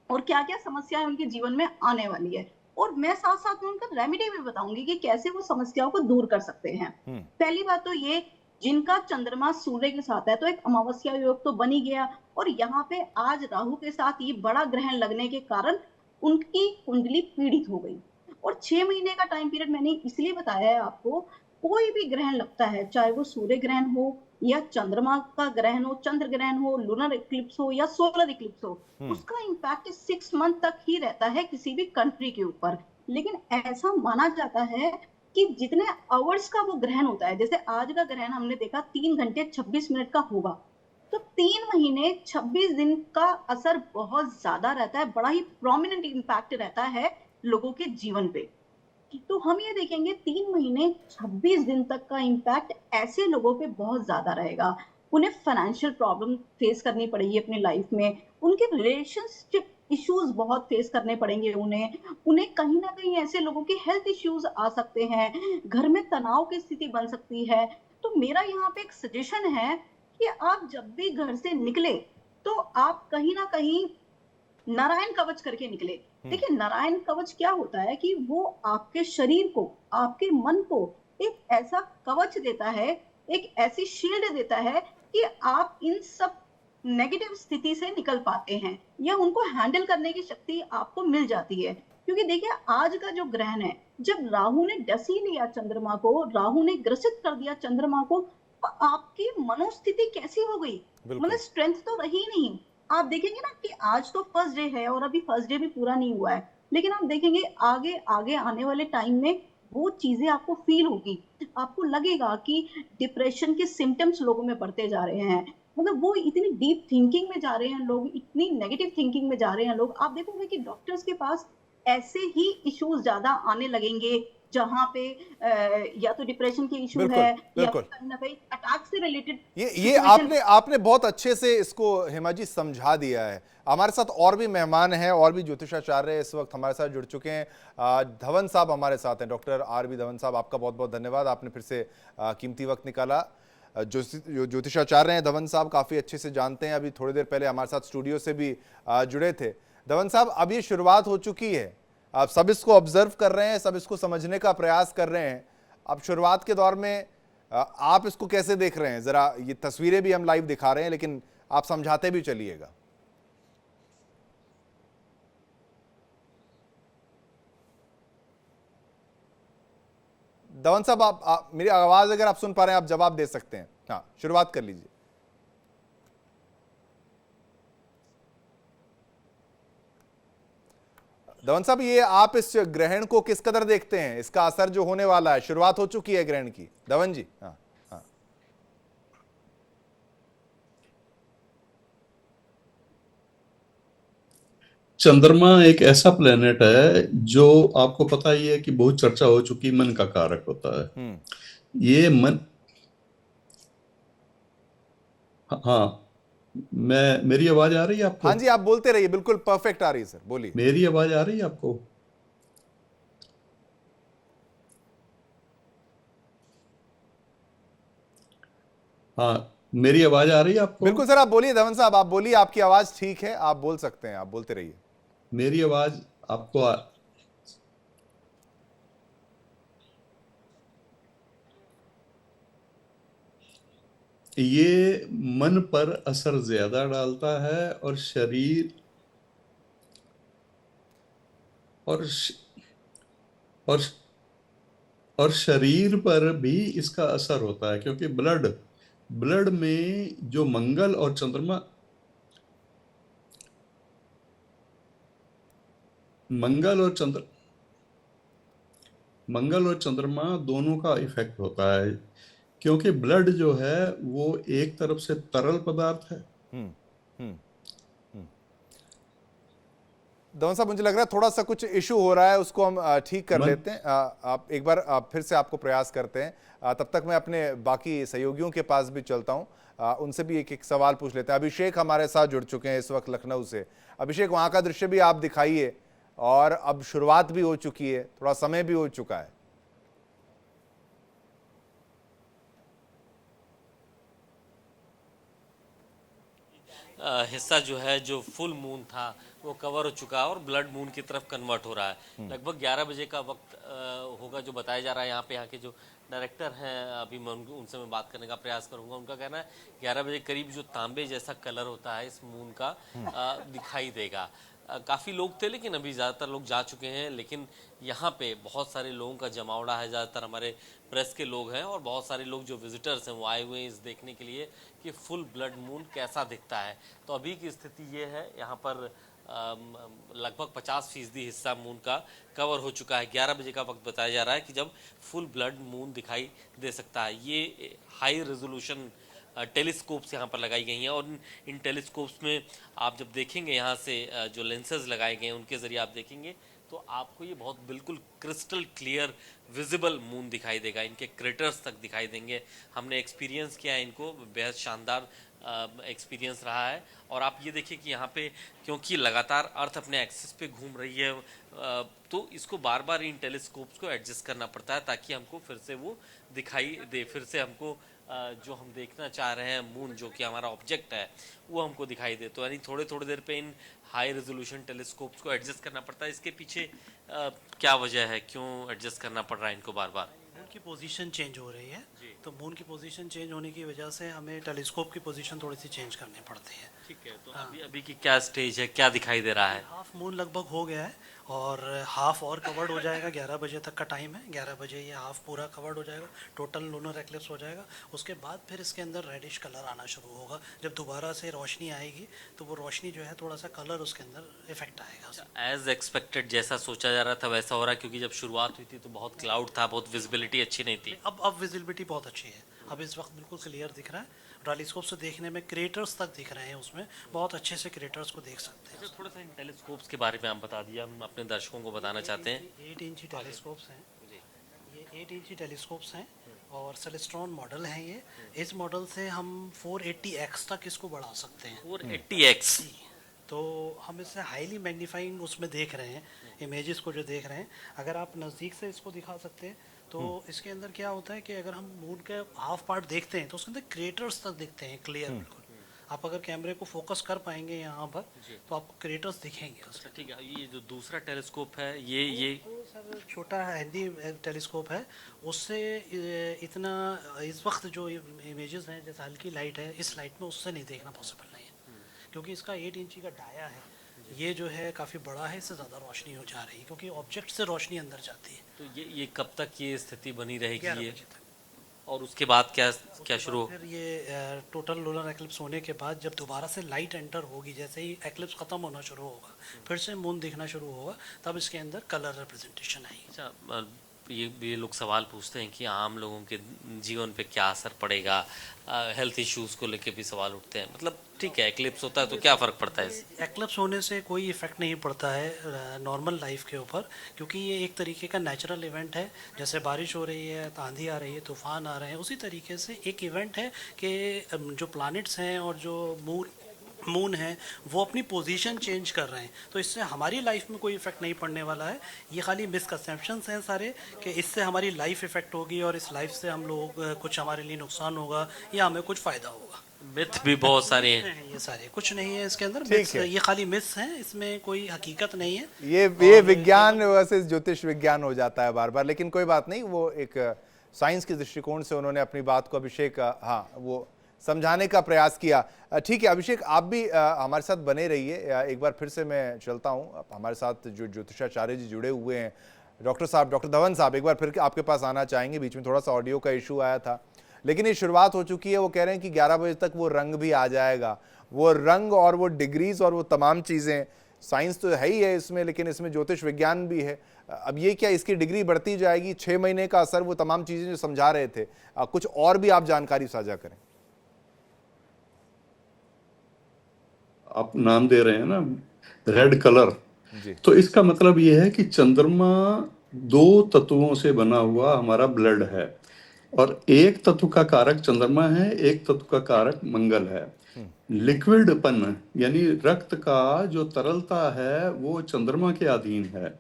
और क्या क्या समस्याएं उनके जीवन में आने वाली है, और मैं साथ साथ में उनका रेमेडी भी बताऊंगी कि कैसे वो समस्याओं को दूर कर सकते हैं। पहली बात तो ये, जिनका चंद्रमा सूर्य के साथ है तो एक अमावस्या योग तो बन ही गया, और यहाँ पे आज राहु के साथ ये बड़ा ग्रहण लगने के कारण उनकी कुंडली पीड़ित हो गई। और 6 महीने का टाइम पीरियड मैंने इसलिए बताया है आपको, कोई भी ग्रहण लगता है, चाहे वो सूर्य ग्रहण हो या चंद्रमा का ग्रहण हो, चंद्र ग्रहण हो, लूनर इक्लिप्स हो या सोलर इक्लिप्स हो, उसका इंपैक्ट 6 मंथ तक ही रहता है किसी भी कंट्री के ऊपर। लेकिन ऐसा माना जाता है कि जितने आवर्स का वो ग्रहण होता है, जैसे आज का ग्रहण हमने देखा 3 घंटे 26 मिनट का होगा, तो 3 महीने 26 दिन का असर बहुत ज्यादा रहता है, बड़ा ही प्रोमिनेंट इंपैक्ट रहता है लोगों के जीवन पे। तो हम ये देखेंगे 3 महीने 26 दिन तक का इंपैक्ट ऐसे लोगों पे बहुत ज्यादा रहेगा। उन्हें फाइनेंशियल प्रॉब्लम फेस करनी पड़ेगी अपनी लाइफ में, उनके रिलेशनशिप इश्यूज बहुत फेस करने पड़ेंगे उन्हें कहीं ना कहीं ऐसे लोगों के हेल्थ इश्यूज आ सकते हैं, घर में तनाव की स्थिति बन सकती है। तो मेरा यहाँ पे एक सजेशन है कि आप जब भी घर से निकले तो आप कहीं ना कहीं नारायण कवच करके निकले। देखिए, नारायण कवच क्या होता है कि वो आपके शरीर को, आपके मन को एक ऐसा कवच देता है, एक ऐसी शील्ड देता है कि आप इन सब नेगेटिव स्थिति से निकल पाते हैं, या उनको हैंडल करने की शक्ति आपको मिल जाती है। क्योंकि देखिए, आज का जो ग्रहण है, जब राहु ने डसी लिया चंद्रमा को, राहु ने ग्रसित कर दिया चंद्रमा को, तो आपकी मनोस्थिति कैसी हो गई, मतलब स्ट्रेंथ तो रही नहीं। आप देखेंगे ना कि आज तो फर्स्ट डे है और अभी फर्स्ट डे भी पूरा नहीं हुआ है, लेकिन आप देखेंगे आगे आगे आने वाले टाइम में वो चीजें आपको फील होगी, आपको लगेगा कि डिप्रेशन के सिम्टम्स लोगों में बढ़ते जा रहे हैं, मतलब वो इतनी डीप थिंकिंग में जा रहे हैं लोग, इतनी नेगेटिव थिंकिंग में जा रहे हैं लोग। आप देखोगे कि डॉक्टर्स के पास ऐसे ही इश्यूज ज्यादा आने लगेंगे, जहां पे या तो डिप्रेशन के इशू है या कहीं ना कहीं अटैक से रिलेटेड। ये आपने बहुत अच्छे से इसको हेमा जी समझा दिया है। हमारे साथ और भी मेहमान हैं, और भी ज्योतिषाचार्य इस वक्त हमारे साथ जुड़ चुके हैं। धवन साहब हमारे साथ हैं, डॉक्टर आर.बी. धवन साहब, आपका बहुत बहुत धन्यवाद, आपने फिर से कीमती वक्त निकाला। जो ज्योतिषाचार्य हैं धवन साहब, काफी अच्छे से जानते हैं, अभी थोड़ी देर पहले हमारे साथ स्टूडियो से भी जुड़े थे। धवन साहब, अब ये शुरुआत हो चुकी है, आप सब इसको ऑब्जर्व कर रहे हैं, सब इसको समझने का प्रयास कर रहे हैं। अब शुरुआत के दौर में आप इसको कैसे देख रहे हैं? जरा ये तस्वीरें भी हम लाइव दिखा रहे हैं, लेकिन आप समझाते भी चलिएगा। धवन साहब, आप मेरी आवाज अगर आप सुन पा रहे हैं, आप जवाब दे सकते हैं। हाँ, शुरुआत कर लीजिए। धवन साहब, ये आप इस ग्रहण को किस कदर देखते हैं? इसका असर जो होने वाला है, शुरुआत हो चुकी है ग्रहण की। धवन जी। हाँ हाँ। चंद्रमा एक ऐसा प्लेनेट है जो आपको पता ही है कि बहुत चर्चा हो चुकी, मन का कारक होता है। ये मन, हाँ, मेरी आवाज आ रही है आपको? हाँ जी, आप बोलते रहिए, बिल्कुल परफेक्ट आ रही है सर, बोलिए। मेरी आवाज आ रही है आपको? हाँ, मेरी आवाज आ रही है आपको? बिल्कुल सर, आप बोलिए। धवन साहब, आप बोलिए, आपकी आवाज ठीक है, आप बोल सकते हैं, आप बोलते रहिए। मेरी आवाज आपको ये मन पर असर ज्यादा डालता है और शरीर और और और शरीर पर भी इसका असर होता है, क्योंकि ब्लड में जो मंगल और चंद्रमा मंगल और चंद्रमा दोनों का इफेक्ट होता है, क्योंकि ब्लड जो है वो एक तरफ से तरल पदार्थ है। धवन साहब, मुझे लग रहा है थोड़ा सा कुछ इशू हो रहा है, उसको हम ठीक कर लेते हैं। आप एक बार फिर से आपको प्रयास करते हैं। तब तक मैं अपने बाकी सहयोगियों के पास भी चलता हूं, उनसे भी एक एक सवाल पूछ लेते हैं। अभिषेक हमारे साथ जुड़ चुके हैं इस वक्त लखनऊ से। अभिषेक, वहां का दृश्य भी आप दिखाइए, और अब शुरुआत भी हो चुकी है, थोड़ा समय भी हो चुका है। हिस्सा जो है, जो फुल मून था वो कवर हो चुका है और ब्लड मून की तरफ कन्वर्ट हो रहा है। लगभग 11 बजे का वक्त होगा जो बताया जा रहा है। यहाँ पे यहाँ के जो डायरेक्टर हैं, अभी मैं उनसे मैं बात करने का प्रयास करूंगा। उनका कहना है 11 बजे करीब जो तांबे जैसा कलर होता है इस मून का दिखाई देगा। काफ़ी लोग थे, लेकिन अभी ज़्यादातर लोग जा चुके हैं। लेकिन यहाँ पे बहुत सारे लोगों का जमावड़ा है, ज़्यादातर हमारे प्रेस के लोग हैं और बहुत सारे लोग जो विजिटर्स हैं वो आए हुए हैं इस देखने के लिए कि फुल ब्लड मून कैसा दिखता है। तो अभी की स्थिति ये है, यहाँ पर लगभग 50% हिस्सा मून का कवर हो चुका है। 11 बजे का वक्त बताया जा रहा है कि जब फुल ब्लड मून दिखाई दे सकता है। ये हाई रेजोल्यूशन टेलीस्कोप्स यहाँ पर लगाई गई हैं और इन टेलीस्कोप्स में आप जब देखेंगे, यहाँ से जो लेंसेज लगाए गए हैं उनके ज़रिए आप देखेंगे तो आपको ये बहुत बिल्कुल क्रिस्टल क्लियर विजिबल मून दिखाई देगा। इनके क्रेटर्स तक दिखाई देंगे। हमने एक्सपीरियंस किया है इनको, बेहद शानदार एक्सपीरियंस रहा है। और आप ये देखिए कि यहाँ पे क्योंकि लगातार अर्थ अपने एक्सिस पे घूम रही है, तो इसको बार बार इन टेलीस्कोप्स को एडजस्ट करना पड़ता है ताकि हमको फिर से वो दिखाई दे, फिर से हमको जो हम देखना चाह रहे हैं मून, जो कि हमारा ऑब्जेक्ट है, वो हमको दिखाई दे। तो यानी थोड़े थोड़ी देर पे इन हाई रेजोल्यूशन टेलीस्कोप्स को एडजस्ट करना पड़ता है। इसके पीछे क्या वजह है, क्यों एडजस्ट करना पड़ रहा है इनको बार बार? मून की पोजीशन चेंज हो रही है, तो मून की पोजीशन चेंज होने की वजह से हमें टेलीस्कोप की पोजीशन थोड़ी सी चेंज करनी पड़ती है। ठीक है, तो अभी की क्या स्टेज है, क्या दिखाई दे रहा है? हाफ मून लगभग हो गया है और हाफ और कवर्ड हो जाएगा। 11 बजे तक का टाइम है, 11 बजे ये हाफ पूरा कवर्ड हो जाएगा, टोटल लूनर एक्लिप्स हो जाएगा। उसके बाद फिर इसके अंदर रेडिश कलर आना शुरू होगा। जब दोबारा से रोशनी आएगी तो वो रोशनी जो है थोड़ा सा कलर उसके अंदर इफेक्ट आएगा। एज एक्सपेक्टेड जैसा सोचा जा रहा था वैसा हो रहा है, क्योंकि जब शुरुआत हुई थी तो बहुत क्लाउड था, बहुत विजिबिलिटी अच्छी नहीं थी। अब विजिबिलिटी बहुत अच्छी है, अब इस वक्त बिल्कुल क्लियर दिख रहा है। टेलीस्कोप से देखने में क्रेटर्स तक दिख रहे हैं, उसमें बहुत अच्छे से क्रेटर्स को देख सकते हैं। थोड़ा सा इन टेलीस्कोप्स के बारे में आप बता दिया, हम अपने दर्शकों को बताना चाहते हैं। 8 इंची टेलीस्कोप्स हैं, ये 8 इंची टेलीस्कोप्स हैं और सेलेस्ट्रॉन मॉडल है ये। इस मॉडल से हम 480x तक इसको बढ़ा सकते हैं। 480x, तो हम इससे हाईली मैग्नीफाइंग उसमें देख रहे हैं, इमेजेस को जो देख रहे हैं। अगर आप नज़दीक से इसको दिखा सकते हैं तो इसके अंदर क्या होता है कि अगर हम मून के हाफ पार्ट देखते हैं तो उसके अंदर क्रेटर्स तक दिखते हैं क्लियर बिल्कुल। आप अगर कैमरे को फोकस कर पाएंगे यहाँ पर तो आपको क्रेटर्स दिखेंगे उसमें। ठीक है, ये जो दूसरा टेलीस्कोप है ये वो सर छोटा हैंडी टेलीस्कोप है, उससे इतना इस वक्त जो इमेजेस हैं जैसे हल्की लाइट है इस लाइट में उससे नहीं देखना पॉसिबल नहीं है, क्योंकि इसका 8 इंची का डाया है, ये जो है काफ़ी बड़ा है, इससे ज़्यादा रोशनी हो जा रही है क्योंकि ऑब्जेक्ट से रोशनी अंदर जाती है। तो ये कब तक ये स्थिति बनी रहेगी 11 ये, बजे तक। और उसके बाद क्या शुरू हो? फिर ये टोटल लूनर एक्लिप्स होने के बाद जब दोबारा से लाइट एंटर होगी, जैसे ही एक्लिप्स ख़त्म होना शुरू होगा फिर से मून दिखना शुरू होगा, तब इसके अंदर कलर रिप्रेजेंटेशन आएगी। अच्छा, ये लोग सवाल पूछते हैं कि आम लोगों के जीवन पे क्या असर पड़ेगा, हेल्थ इश्यूज को लेके भी सवाल उठते हैं। मतलब ठीक है, एक्लिप्स होता है तो क्या फ़र्क पड़ता है इससे? एक्लिप्स होने से कोई इफेक्ट नहीं पड़ता है नॉर्मल लाइफ के ऊपर, क्योंकि ये एक तरीके का नेचुरल इवेंट है। जैसे बारिश हो रही है, आंधी आ रही है, तूफान आ रहे हैं, उसी तरीके से एक इवेंट है कि जो प्लैनेट्स हैं और जो मून है वो अपनी पोजीशन चेंज कर रहे हैं, तो इससे हमारी लाइफ में कोई इफेक्ट नहीं पड़ने वाला है। ये खाली मिसकंसेप्शंस हैं सारे कि इससे हमारी लाइफ इफेक्ट होगी और इस लाइफ से हम लोग कुछ हमारे लिए नुकसान होगा या हमें कुछ फ़ायदा होगा। मिथ भी बहुत सारे हैं ये सारे कुछ नहीं है इसके अंदर, ठीक मिथ्स, है। ये खाली मिथ्स हैं, इसमें कोई हकीकत नहीं है। ये विज्ञान वर्सेस ज्योतिष विज्ञान हो जाता है बार बार, लेकिन कोई बात नहीं, वो एक साइंस के दृष्टिकोण से उन्होंने अपनी बात को अभिषेक हाँ वो समझाने का प्रयास किया। ठीक है अभिषेक, आप भी हमारे साथ बने रहिए। एक बार फिर से मैं चलता हूँ, हमारे साथ जो ज्योतिषाचार्य जी जुड़े हुए हैं, डॉक्टर साहब, डॉक्टर धवन साहब, एक बार फिर आपके पास आना चाहेंगे। बीच में थोड़ा सा ऑडियो का इशू आया था, लेकिन ये शुरुआत हो चुकी है। वो कह रहे हैं कि 11 बजे तक वो रंग भी आ जाएगा, वो रंग और वो डिग्रीज और वो तमाम चीज़ें। साइंस तो है ही है इसमें, लेकिन इसमें ज्योतिष विज्ञान भी है। अब ये क्या इसकी डिग्री बढ़ती जाएगी? 6 महीने का असर, वो तमाम चीज़ें जो समझा रहे थे, कुछ और भी आप जानकारी साझा करें। आप नाम दे रहे हैं ना रेड कलर जी। तो इसका मतलब ये है कि चंद्रमा 2 तत्वों से बना हुआ हमारा ब्लड है, और एक तत्व का कारक चंद्रमा है, एक तत्व का कारक मंगल है। लिक्विडपन यानी रक्त का जो तरलता है वो चंद्रमा के अधीन है,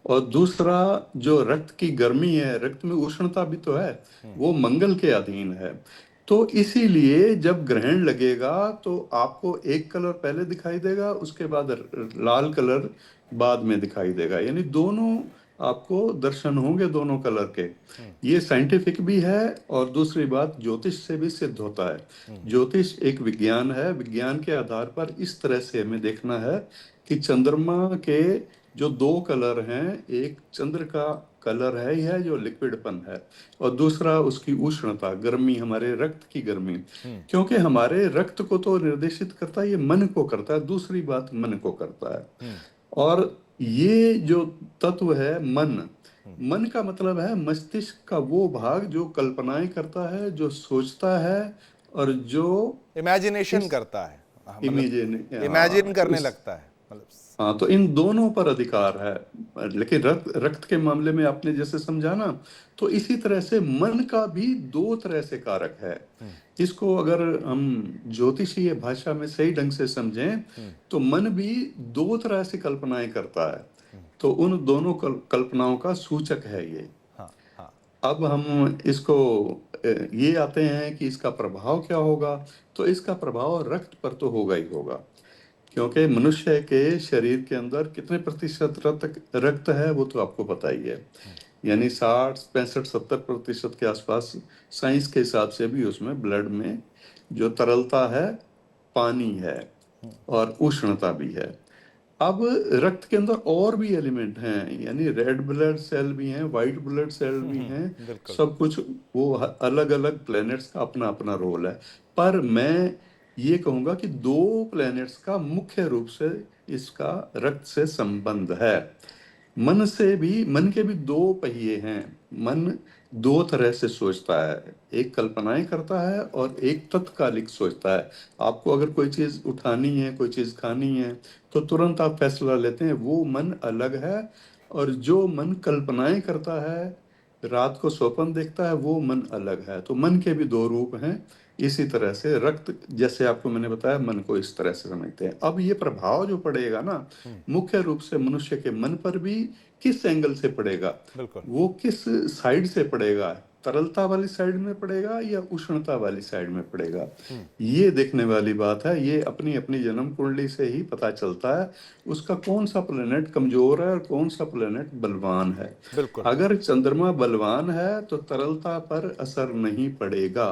और दूसरा जो रक्त की गर्मी है, रक्त में उष्णता भी तो है, वो मंगल के अधीन है। तो इसीलिए जब ग्रहण लगेगा तो आपको एक कलर पहले दिखाई देगा, उसके बाद लाल कलर बाद में दिखाई देगा, यानी दोनों आपको दर्शन होंगे दोनों कलर के। ये साइंटिफिक भी है, और दूसरी बात ज्योतिष से भी सिद्ध होता है। ज्योतिष एक विज्ञान है, विज्ञान के आधार पर इस तरह से हमें देखना है कि चंद्रमा के जो 2 कलर हैं, एक चंद्र का कलर है ही है जो लिक्विडपन है, और दूसरा उसकी उष्णता, गर्मी, हमारे रक्त की गर्मी, क्योंकि हमारे रक्त को तो निर्देशित करता है, ये मन को करता है, दूसरी बात मन को करता है। और ये जो तत्व है मन का मतलब है मस्तिष्क का वो भाग जो कल्पनाएं करता है, जो सोचता है, और जो इमेजिनेशन करता है, इमेजिन करने लगता है। हाँ, तो इन दोनों पर अधिकार है। लेकिन रक्त के मामले में आपने जैसे समझा ना, तो इसी तरह से मन का भी 2 तरह से कारक है। इसको अगर हम ज्योतिषीय भाषा में सही ढंग से समझें तो मन भी 2 तरह से कल्पनाएं करता है, तो उन दोनों कल्पनाओं का सूचक है ये। अब हम इसको ये आते हैं कि इसका प्रभाव क्या होगा, तो इसका प्रभाव रक्त पर तो होगा ही होगा, क्योंकि मनुष्य के शरीर के अंदर कितने प्रतिशत रक्त है वो तो आपको पता ही है, यानी 60, 65, 70% के आसपास साइंस के हिसाब से भी उसमें ब्लड में जो तरलता है पानी है और उष्णता भी है। अब रक्त के अंदर और भी एलिमेंट हैं, यानी रेड ब्लड सेल भी हैं, वाइट ब्लड सेल भी हैं, सब कुछ वो अलग अलग प्लैनेट्स का अपना अपना रोल है। पर मैं ये कहूंगा कि 2 प्लैनेट्स का मुख्य रूप से इसका रक्त से संबंध है। मन के भी 2 पहिए हैं। मन 2 तरह से सोचता है, एक कल्पनाएं करता है और एक तत्कालिक सोचता है। आपको अगर कोई चीज उठानी है, कोई चीज खानी है, तो तुरंत आप फैसला लेते हैं, वो मन अलग है। और जो मन कल्पनाएं करता है, रात को स्वप्न देखता है, वो मन अलग है। तो मन के भी 2 रूप हैं। इसी तरह से रक्त, जैसे आपको मैंने बताया, मन को इस तरह से समझते हैं। अब ये प्रभाव जो पड़ेगा ना, मुख्य रूप से मनुष्य के मन पर भी किस एंगल से पड़ेगा, वो किस साइड से पड़ेगा, तरलता वाली साइड में पड़ेगा या उष्णता वाली साइड में पड़ेगा, ये देखने वाली बात है। ये अपनी अपनी जन्म कुंडली से ही पता चलता है उसका कौन सा प्लेनेट कमजोर है और कौन सा प्लेनेट बलवान है। बिल्कुल। अगर चंद्रमा बलवान है तो तरलता पर असर नहीं पड़ेगा,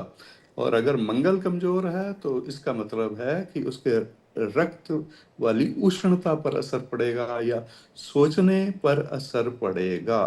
और अगर मंगल कमजोर है तो इसका मतलब है कि उसके रक्त वाली उष्णता पर असर पड़ेगा या सोचने पर असर पड़ेगा।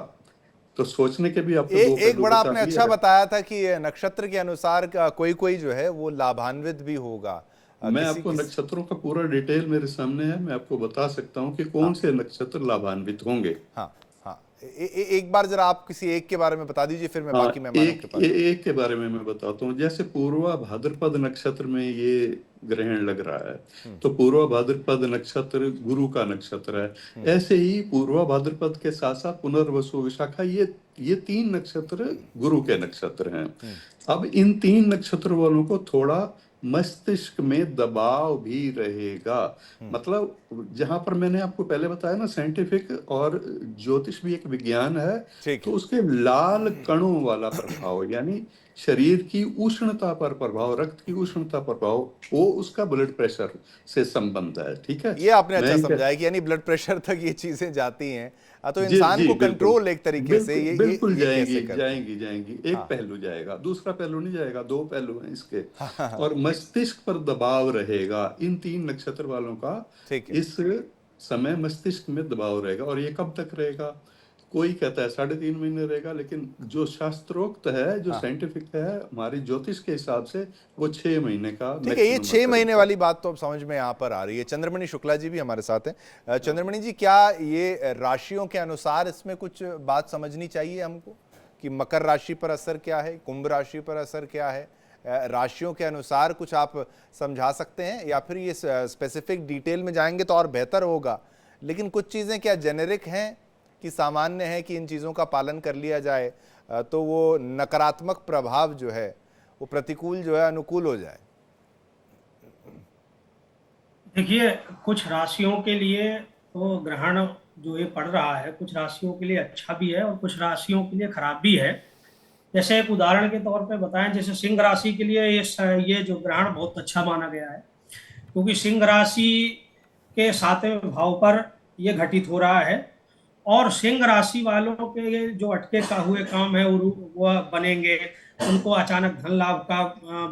तो सोचने के भी आपको दो एक पहलू बड़ा बता आपने दिए। अच्छा बताया था कि नक्षत्र के अनुसार कोई कोई जो है वो लाभान्वित भी होगा। मैं किसी आपको किसी नक्षत्रों का पूरा डिटेल मेरे सामने है, मैं आपको बता सकता हूँ कि कौन से नक्षत्र लाभान्वित होंगे। हाँ हाँ, एक बार जरा आप किसी एक के बारे में बता दीजिए, फिर मैं हाँ, बाकी मेहमानों के पास। एक के बारे में मैं बताता हूँ। जैसे पूर्वा भाद्रपद नक्षत्र में ये ग्रहण लग रहा है, तो पूर्वा भाद्रपद नक्षत्र गुरु का नक्षत्र है। ऐसे ही पूर्वा भाद्रपद के साथ साथ पुनर्वसु विशाखा, ये 3 नक्षत्र गुरु के नक्षत्र हैं। अब इन 3 नक्षत्र वालों को थोड़ा मस्तिष्क में दबाव भी रहेगा। मतलब जहां पर मैंने आपको पहले बताया ना, साइंटिफिक और ज्योतिष भी एक विज्ञान है, ठीक तो है। उसके लाल कणों वाला प्रभाव, यानी शरीर की उष्णता पर प्रभाव, रक्त की उष्णता पर प्रभाव, वो उसका ब्लड प्रेशर से संबंध है। ठीक है, ये आपने अच्छा मैं समझाया कि यानी ब्लड प्रेशर तक ये चीजें जाती हैं। तो जी इंसान जी को बिल्कुल कंट्रोल एक तरीके से बिल्कुल ये बिल्कुल ये जाएंगी कैसे करते हैं? जाएंगी जाएंगी। एक हाँ। पहलू जाएगा, दूसरा पहलू नहीं जाएगा, 2 पहलू हैं इसके। और मस्तिष्क पर दबाव रहेगा इन 3 नक्षत्र वालों का। ठीक है। इस समय मस्तिष्क में दबाव रहेगा, और ये कब तक रहेगा? कोई कहता है 3.5 महीने रहेगा, लेकिन जो शास्त्रोक्त है, जो साइंटिफिक है, हमारी ज्योतिष के हिसाब से वो 6 महीने का ठीक है। ये maximum 6 महीने रहेगा। वाली बात तो अब समझ में यहाँ पर आ रही है। चंद्रमणि शुक्ला जी भी हमारे साथ हैं। चंद्रमणि जी, क्या ये राशियों के अनुसार इसमें कुछ बात समझनी चाहिए हमको कि मकर राशि पर असर क्या है, कुंभ राशि पर असर क्या है? राशियों के अनुसार कुछ आप समझा सकते हैं, या फिर ये स्पेसिफिक डिटेल में जाएंगे तो और बेहतर होगा? लेकिन कुछ चीज़ें क्या जेनेरिक हैं कि सामान्य है कि इन चीज़ों का पालन कर लिया जाए तो वो नकारात्मक प्रभाव जो है वो प्रतिकूल जो है अनुकूल हो जाए? देखिए, कुछ राशियों के लिए तो ग्रहण जो ये पड़ रहा है, कुछ राशियों के लिए अच्छा भी है और कुछ राशियों के लिए खराब भी है। जैसे एक उदाहरण के तौर पे बताएं, जैसे सिंह राशि के लिए ये जो ग्रहण बहुत अच्छा माना गया है, क्योंकि सिंह राशि के 7वें भाव पर ये घटित हो रहा है, और सिंह राशि वालों के जो अटके हुए काम है वो बनेंगे, उनको अचानक धन लाभ का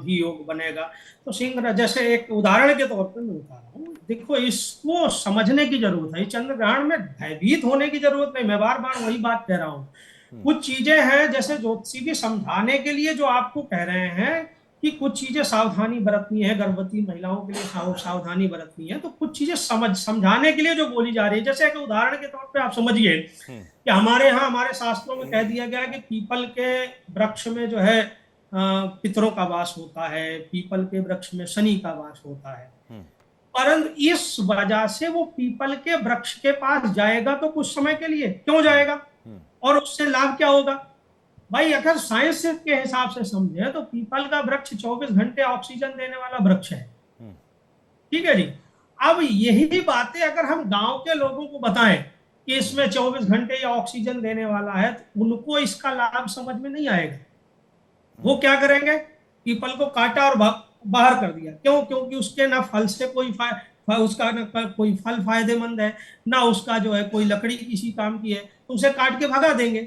भी योग बनेगा। तो सिंह, जैसे एक उदाहरण के तौर पर मैं बता रहा हूँ, देखो इसको समझने की जरूरत है। चंद्र ग्रहण में भयभीत होने की जरूरत नहीं, मैं बार बार वही बात कह रहा हूँ। कुछ चीजें हैं, जैसे ज्योतिषी भी समझाने के लिए जो आपको कह रहे हैं कि कुछ चीजें सावधानी बरतनी है, गर्भवती महिलाओं के लिए सावधानी बरतनी है, तो कुछ चीजें समझाने के लिए जो बोली जा रही है। जैसे एक उदाहरण के तौर पे आप समझिए कि हमारे यहाँ, हमारे शास्त्रों में कह दिया गया कि पीपल के वृक्ष में जो है पितरों का वास होता है, पीपल के वृक्ष में शनि का वास होता है। परंतु इस वजह से वो पीपल के वृक्ष के पास जाएगा तो कुछ समय के लिए, क्यों जाएगा और उससे लाभ क्या होगा? भाई, अगर साइंस के हिसाब से समझे तो पीपल का वृक्ष 24 घंटे ऑक्सीजन देने वाला वृक्ष है। ठीक है जी। अब यही बातें अगर हम गांव के लोगों को बताएं कि इसमें 24 घंटे ये ऑक्सीजन देने वाला है, तो उनको इसका लाभ समझ में नहीं आएगा। वो क्या करेंगे? पीपल को काटा और बाहर कर दिया। क्यों? क्योंकि उसके ना फल से उसका ना कोई फल फायदेमंद है, ना उसका जो है कोई लकड़ी किसी काम की है, तो उसे काट के भगा देंगे।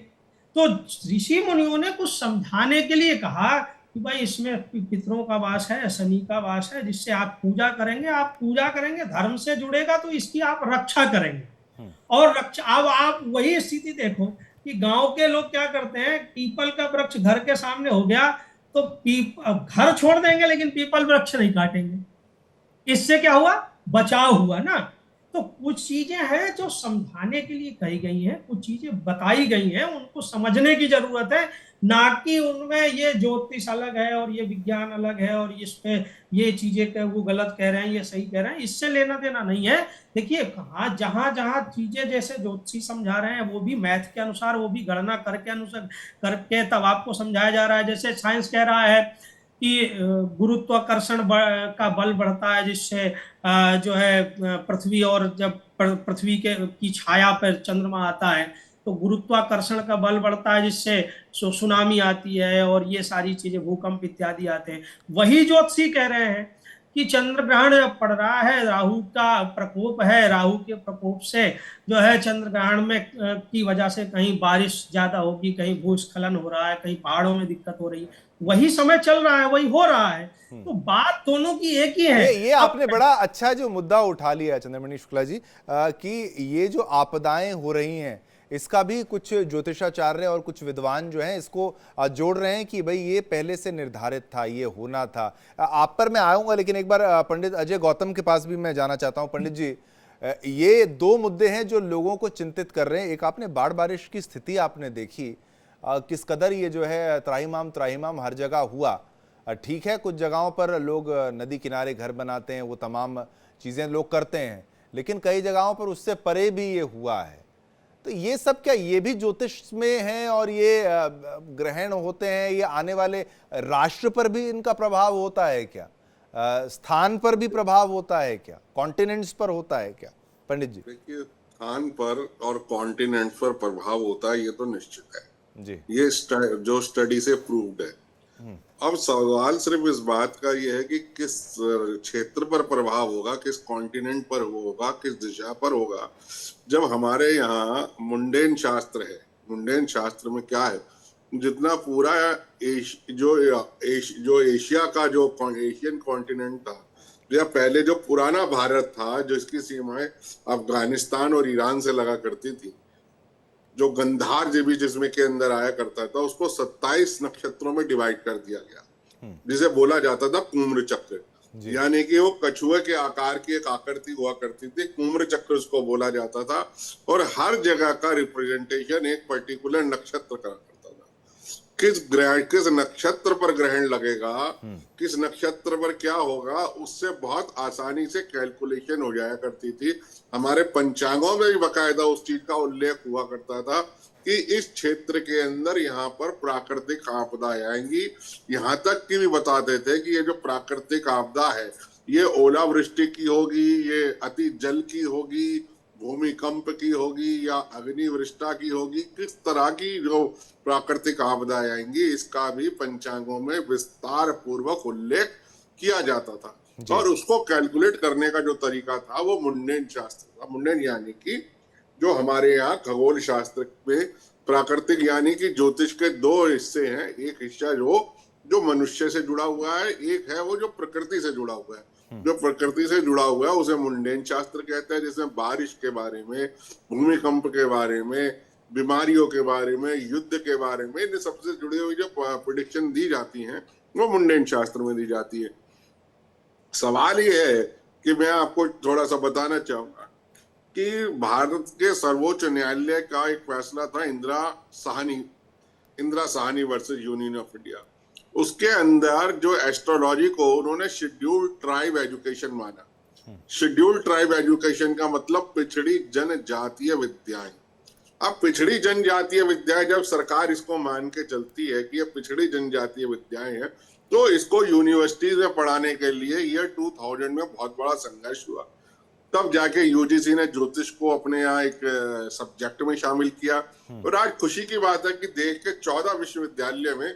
तो ऋषि मुनियों ने कुछ समझाने के लिए कहा कि भाई इसमें पितरों का वास है, शनि का वास है, जिससे आप पूजा करेंगे, धर्म से जुड़ेगा तो इसकी आप रक्षा करेंगे। और रक्षा, अब आप वही स्थिति देखो कि गांव के लोग क्या करते हैं, पीपल का वृक्ष घर के सामने हो गया तो घर छोड़ देंगे लेकिन पीपल वृक्ष नहीं काटेंगे। इससे क्या हुआ? बचाव हुआ ना। तो कुछ चीजें हैं जो समझाने के लिए कही गई हैं, कुछ चीजें बताई गई हैं, उनको समझने की जरूरत है, ना कि उनमें ये ज्योतिष अलग है और ये विज्ञान अलग है और इस पे ये चीजें वो गलत कह रहे हैं, ये सही कह रहे हैं, इससे लेना देना नहीं है। देखिए, कहाँ जहां जहां चीजें जैसे ज्योतिषी समझा रहे हैं, वो भी मैथ के अनुसार, वो भी गणना करके तब आपको समझाया जा रहा है। जैसे साइंस कह रहा है कि गुरुत्वाकर्षण का बल बढ़ता है, जिससे जो है पृथ्वी, और जब पृथ्वी की छाया पर चंद्रमा आता है तो गुरुत्वाकर्षण का बल बढ़ता है, जिससे सुनामी आती है और ये सारी चीजें, भूकंप इत्यादि आते हैं। वही ज्योतिषी कह रहे हैं कि चंद्र ग्रहण पड़ रहा है, राहु का प्रकोप है, राहु के प्रकोप से जो है चंद्र ग्रहण में की वजह से कहीं बारिश ज्यादा होगी, कहीं भूस्खलन हो रहा है, कहीं पहाड़ों में दिक्कत हो रही है। वही समय चल रहा है, वही हो रहा है। तो बात दोनों की एक ही है। ये आपने बड़ा अच्छा जो मुद्दा उठा लिया चंद्रमणि शुक्ला जी, कि ये जो आपदाएं हो रही हैं इसका भी कुछ ज्योतिषाचार्य और कुछ विद्वान जो हैं इसको जोड़ रहे हैं कि भाई ये पहले से निर्धारित था, ये होना था। आप पर मैं आऊंगा, लेकिन एक बार पंडित अजय गौतम के पास भी मैं जाना चाहता हूं। पंडित जी, ये दो मुद्दे हैं जो लोगों को चिंतित कर रहे हैं। एक आपने बाढ़ बारिश की स्थिति आपने देखी, किस कदर ये जो है त्राहिमाम हर जगह हुआ। ठीक है, कुछ जगहों पर लोग नदी किनारे घर बनाते हैं, वो तमाम चीज़ें लोग करते हैं, लेकिन कई जगहों पर उससे परे भी ये हुआ है। तो ये सब क्या ये भी ज्योतिष में है, और ये ग्रहण होते हैं, ये आने वाले राष्ट्र पर भी इनका प्रभाव होता है क्या? स्थान पर भी प्रभाव होता है क्या? कॉन्टिनेंट्स पर होता है क्या? पंडित जी देखिए, स्थान पर और कॉन्टिनेंट पर प्रभाव होता है, ये तो निश्चित है जी, ये जो स्टडी से प्रूव्ड है। अब सवाल सिर्फ इस बात का ये है कि किस क्षेत्र पर प्रभाव होगा, किस कॉन्टिनेंट पर होगा, किस दिशा पर होगा। जब हमारे यहाँ मुंडेन शास्त्र है, मुंडेन शास्त्र में क्या है, जितना पूरा जो एशिया का जो एशियन कॉन्टिनेंट था, या पहले जो पुराना भारत था, जिसकी सीमाएं अफगानिस्तान और ईरान से लगा करती थी, जो गंधार जीवी जिसमें के अंदर आया करता था, उसको 27 नक्षत्रों में डिवाइड कर दिया गया, जिसे बोला जाता था कुम्र चक्र। यानी कि वो कछुए के आकार की एक आकृति हुआ करती थी, कुम्र चक्र उसको बोला जाता था, और हर जगह का रिप्रेजेंटेशन एक पर्टिकुलर नक्षत्र का करता था। किस नक्षत्र पर ग्रहण लगेगा, किस नक्षत्र पर क्या होगा, उससे बहुत आसानी से कैलकुलेशन हो जाया करती थी। हमारे पंचांगों में भी बकायदा उस चीज का उल्लेख हुआ करता था कि इस क्षेत्र के अंदर यहाँ पर प्राकृतिक आपदाएं आएंगी। यहाँ तक कि भी बताते थे कि ये जो प्राकृतिक आपदा है, ये ओलावृष्टि की होगी, ये अति जल की होगी, भूमिकंप की होगी, या अग्निवृष्टा की होगी, किस तरह की जो प्राकृतिक आपदाएं आएंगी, इसका भी पंचांगों में विस्तार पूर्वक उल्लेख किया जाता था। और उसको कैलकुलेट करने का जो तरीका था वो मुंडेन शास्त्र था। मुंडेन यानी कि जो हमारे यहाँ खगोल शास्त्र में प्राकृतिक यानी कि ज्योतिष के दो हिस्से हैं। एक हिस्सा जो मनुष्य से जुड़ा हुआ है, एक है वो जो प्रकृति से जुड़ा हुआ है। जो प्रकृति से जुड़ा हुआ है उसे मुंडेन शास्त्र कहते हैं, जिसमें बारिश के बारे में, भूमिकंप के बारे में, बीमारियों के बारे में, युद्ध के बारे में, इन सबसे जुड़ी हुई जो प्रेडिक्शन दी जाती हैं वो मुंडेन शास्त्र में दी जाती है। सवाल ये है कि मैं आपको थोड़ा सा बताना चाहूंगा कि भारत के सर्वोच्च न्यायालय का एक फैसला था Indira Sahni versus union of India. उसके अंदर जो एस्ट्रोलॉजी को उन्होंने शेड्यूल्ड ट्राइब एजुकेशन माना। शेड्यूल्ड ट्राइब एजुकेशन का मतलब पिछड़ी जनजातीय विद्याएं। अब पिछड़ी जनजातीय विद्याएं जब सरकार इसको मान के चलती है कि ये पिछड़ी जनजातीय विद्याएं हैं, तो इसको यूनिवर्सिटीज में पढ़ाने के लिए ईयर 2000 में बहुत बड़ा संघर्ष हुआ। तब जाके यूजीसी ने ज्योतिष को अपने यहाँ एक सब्जेक्ट में शामिल किया। और आज खुशी की बात है कि देश के 14 विश्वविद्यालय में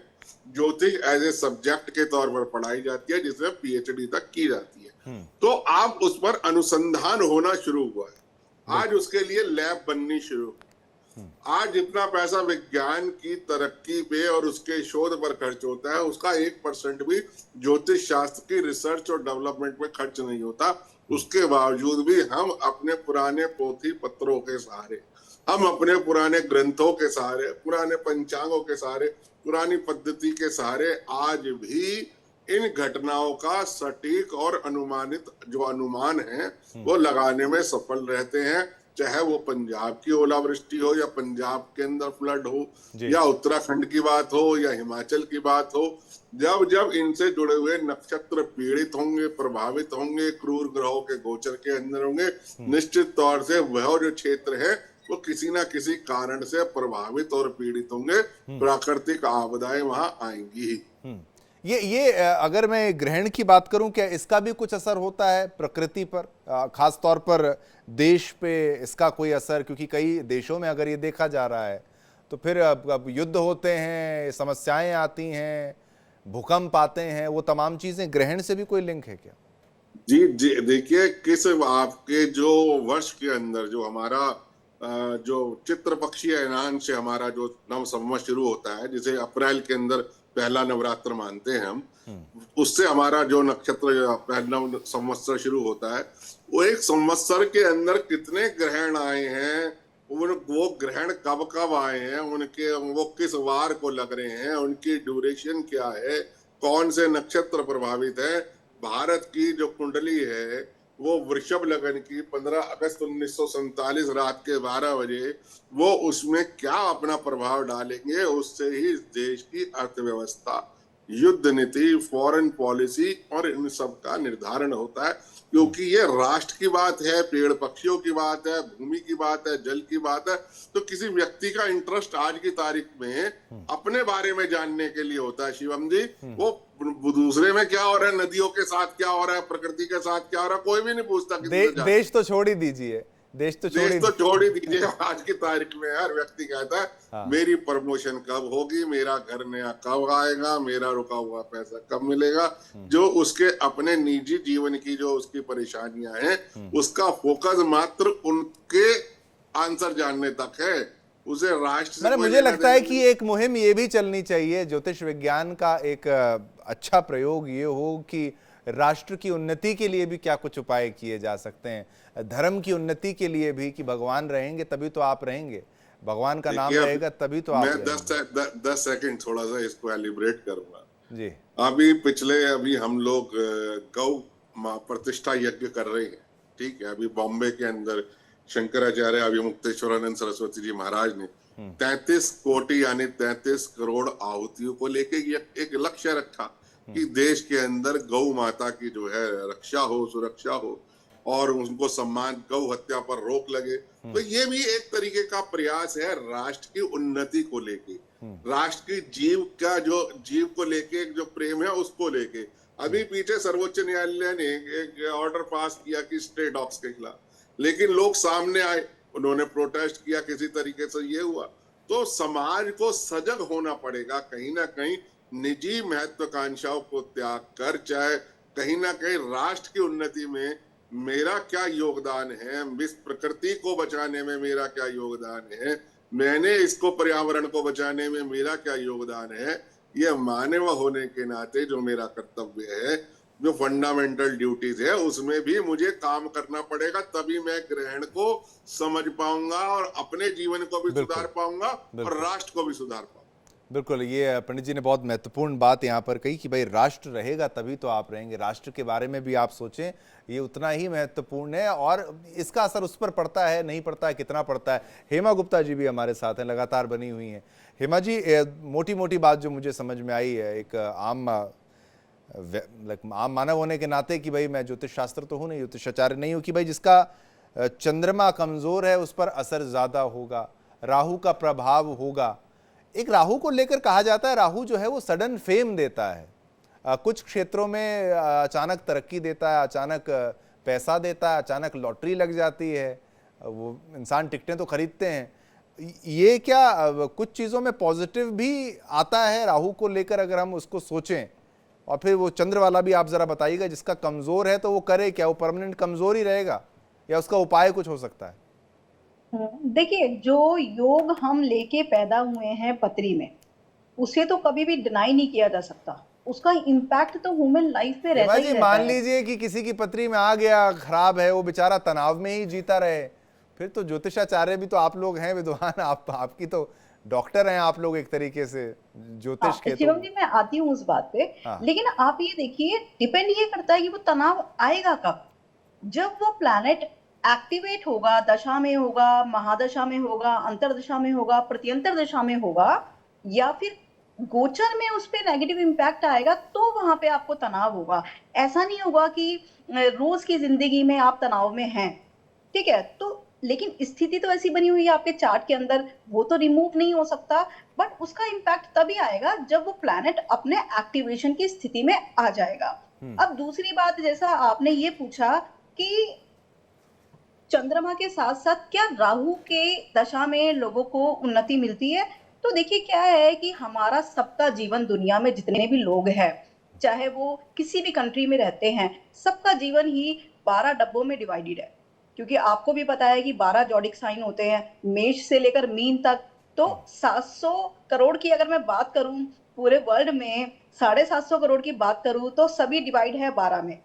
ज्योतिष एज ए सब्जेक्ट के तौर पर पढ़ाई जाती है, जिसमें पीएचडी तक की जाती है। तो अब उस पर अनुसंधान होना शुरू हुआ है। आज उसके लिए लैब बननी शुरू। आज जितना पैसा विज्ञान की तरक्की पे और उसके शोध पर खर्च होता है, उसका 1% भी ज्योतिष शास्त्र की रिसर्च और डेवलपमेंट में खर्च नहीं होता। उसके बावजूद भी हम अपने पुराने पोथी पत्रों के सहारे, हम अपने पुराने ग्रंथों के सहारे, पुराने पंचांगों के सहारे, पुरानी पद्धति के सहारे आज भी इन घटनाओं का सटीक और अनुमानित जो अनुमान है वो लगाने में सफल रहते हैं। चाहे वो पंजाब की ओलावृष्टि हो, या पंजाब के अंदर फ्लड हो, या उत्तराखंड की बात हो, या हिमाचल की बात हो, जब इनसे जुड़े हुए नक्षत्र पीड़ित होंगे, प्रभावित होंगे, क्रूर ग्रहों के गोचर के अंदर होंगे, निश्चित तौर से वह जो क्षेत्र है वो किसी ना किसी कारण से प्रभावित और पीड़ित होंगे। प्राकृतिक आपदाएं वहां आएंगी ही। ये अगर मैं ग्रहण की बात करूं, क्या इसका भी कुछ असर होता है प्रकृति पर, खास तौर पर देश पे इसका कोई असर? क्योंकि कई देशों में अगर ये देखा जा रहा है तो फिर अब युद्ध होते हैं, समस्याएं आती हैं, भूकंप आते हैं, वो तमाम चीजें ग्रहण से भी कोई लिंक है क्या? जी जी, देखिए किस आपके जो वर्ष के अंदर जो हमारा जो चित्र पक्षी अयनान से हमारा जो नव संवत शुरू होता है, जिसे अप्रैल के अंदर पहला नवरात्र मानते हैं हम, उससे हमारा जो नक्षत्र पहला संवत्सर शुरू होता है, वो एक संवत्सर के अंदर कितने ग्रहण आए हैं, वो ग्रहण कब कब आए हैं, उनके वो किस वार को लग रहे हैं, उनकी ड्यूरेशन क्या है, कौन से नक्षत्र प्रभावित है। भारत की जो कुंडली है वो वृषभ लगन की 15 अगस्त 1947 रात के 12 बजे, वो उसमें क्या अपना प्रभाव डालेंगे, उससे ही इस देश की अर्थव्यवस्था, युद्ध नीति, फॉरेन पॉलिसी और इन सब का निर्धारण होता है। क्योंकि ये राष्ट्र की बात है, पेड़ पक्षियों की बात है, भूमि की बात है, जल की बात है, तो किसी व्यक्ति का इंटरेस्ट आज की तारीख में अपने बारे में जानने के लिए होता है शिवम जी। वो दूसरे में क्या हो रहा है, नदियों के साथ क्या हो रहा है, प्रकृति के साथ क्या हो रहा है, कोई भी नहीं पूछता। देश तो छोड़ ही दीजिए, देश तो छोड़ ही दीजिए। आज की तारीख में हर व्यक्ति कहता है मेरी प्रमोशन कब होगी, मेरा घर नया कब आएगा, मेरा रुका हुआ पैसा कब मिलेगा। जो उसके अपने निजी जीवन की जो उसकी परेशानियां हैं, उसका फोकस मात्र उनके आंसर जानने तक है, उसे राष्ट्र से मुझे लगता है कि एक मुहिम ये भी चलनी चाहिए, ज्योतिष विज्ञान का एक अच्छा प्रयोग ये हो कि राष्ट्र की उन्नति के लिए भी क्या कुछ उपाय किए जा सकते हैं, धर्म की उन्नति के लिए भी, कि भगवान रहेंगे तभी तो आप रहेंगे, भगवान का नाम रहेगा तभी तो आप मैं 10 सेकंड थोड़ा सा इसको एलिब्रेट करूंगा जी। अभी हम लोग गौ प्रतिष्ठा यज्ञ कर रहे हैं, ठीक है। अभी बॉम्बे के अंदर शंकराचार्य अभिमुक्तेश्वरानंद सरस्वती जी महाराज ने 33 कोटि यानी 33 करोड़ आहुतियों को लेके एक लक्ष्य रखा कि देश के अंदर गौ माता की जो है रक्षा हो, सुरक्षा हो और उनको सम्मान, गौ हत्या पर रोक लगे। तो ये भी एक तरीके का प्रयास है राष्ट्र की उन्नति को लेके, राष्ट्र की जीव को लेके जो प्रेम है उसको लेके। अभी पीछे सर्वोच्च न्यायालय ने एक ऑर्डर पास किया कि स्ट्रे डॉग्स के खिलाफ, लेकिन लोग सामने आए, उन्होंने प्रोटेस्ट किया, किसी तरीके से ये हुआ। तो समाज को सजग होना पड़ेगा, कहीं ना कहीं निजी महत्वाकांक्षाओं को त्याग कर, चाहे कहीं ना कहीं राष्ट्र की उन्नति में मेरा क्या योगदान है, इस प्रकृति को बचाने में मेरा क्या योगदान है, मैंने इसको पर्यावरण को बचाने में मेरा क्या योगदान है, ये मानव होने के नाते जो मेरा कर्तव्य है, जो फंडामेंटल ड्यूटीज है, उसमें भी मुझे काम करना पड़ेगा। तभी मैं ग्रहण को समझ पाऊंगा और अपने जीवन को भी सुधार पाऊंगा और राष्ट्र को भी सुधार पाऊंगा। बिल्कुल, ये पंडित जी ने बहुत महत्वपूर्ण बात यहाँ पर कही कि भाई राष्ट्र रहेगा तभी तो आप रहेंगे, राष्ट्र के बारे में भी आप सोचें, ये उतना ही महत्वपूर्ण है और इसका असर उस पर पड़ता है, नहीं पड़ता है, कितना पड़ता है। हेमा गुप्ता जी भी हमारे साथ हैं, लगातार बनी हुई हैं। हेमा जी, मोटी मोटी बात जो मुझे समझ में आई है, एक आम मानव होने के नाते कि भाई मैं ज्योतिष शास्त्र तो हूँ नहीं, ज्योतिषाचार्य नहीं हूँ, कि भाई जिसका चंद्रमा कमजोर है उस पर असर ज्यादा होगा, राहु का प्रभाव होगा। एक राहु को लेकर कहा जाता है राहु जो है वो सडन फेम देता है, कुछ क्षेत्रों में अचानक तरक्की देता है, अचानक पैसा देता है, अचानक लॉटरी लग जाती है, वो इंसान टिकटें तो खरीदते हैं। ये क्या कुछ चीज़ों में पॉजिटिव भी आता है राहु को लेकर, अगर हम उसको सोचें? और फिर वो चंद्र वाला भी आप जरा बताइएगा, जिसका कमजोर है तो वो करे क्या, वो परमानेंट कमजोर ही रहेगा या उसका उपाय कुछ हो सकता है? देखिए, जो योग हम लेके पैदा हुए हैं पत्री में, उसे तो कभी भी डिनाई नहीं किया जा सकता, उसका इम्पैक्ट तो ह्यूमन लाइफ पे रहता ही रहता है। मान लीजिए कि किसी की पत्री में आ गया, खराब है, वो बेचारा तनाव में ही जीता रहे, फिर तो ज्योतिषाचार्य भी तो आप लोग हैं विद्वान, आपकी तो डॉक्टर हैं आप लोग एक तरीके से ज्योतिष के। शिवम जी, मैं आती हूँ उस बात पे, लेकिन आप ये देखिए, डिपेंड ये करता है कि वो तनाव आएगा कब। जब वो प्लैनेट एक्टिवेट होगा, दशा में होगा, महादशा में होगा, अंतरदशा में होगा, प्रत्यंतर दशा में होगा, या फिर गोचर में उस पर नेगेटिव इम्पैक्ट आएगा, तो वहां पे आपको तनाव होगा। ऐसा नहीं होगा कि रोज की जिंदगी में आप तनाव में हैं, ठीक है। तो लेकिन स्थिति तो ऐसी बनी हुई है आपके चार्ट के अंदर, वो तो रिमूव नहीं हो सकता, बट उसका इम्पैक्ट तभी आएगा जब वो प्लैनेट अपने एक्टिवेशन की स्थिति में आ जाएगा। अब दूसरी बात, जैसा आपने ये पूछा कि चंद्रमा के साथ साथ क्या राहु के दशा में लोगों को उन्नति मिलती है, तो देखिए क्या है कि हमारा सबका जीवन, दुनिया में जितने भी लोग हैं, चाहे वो किसी भी कंट्री में रहते हैं, सबका जीवन ही 12 डब्बों में डिवाइडेड है। क्योंकि आपको भी पता है कि 12 जॉडिक साइन होते हैं, मेष से लेकर मीन तक। तो 700 करोड़ की अगर मैं बात करूं पूरे वर्ल्ड में, 750 करोड़ की बात करूं, तो सभी डिवाइड है 12 में,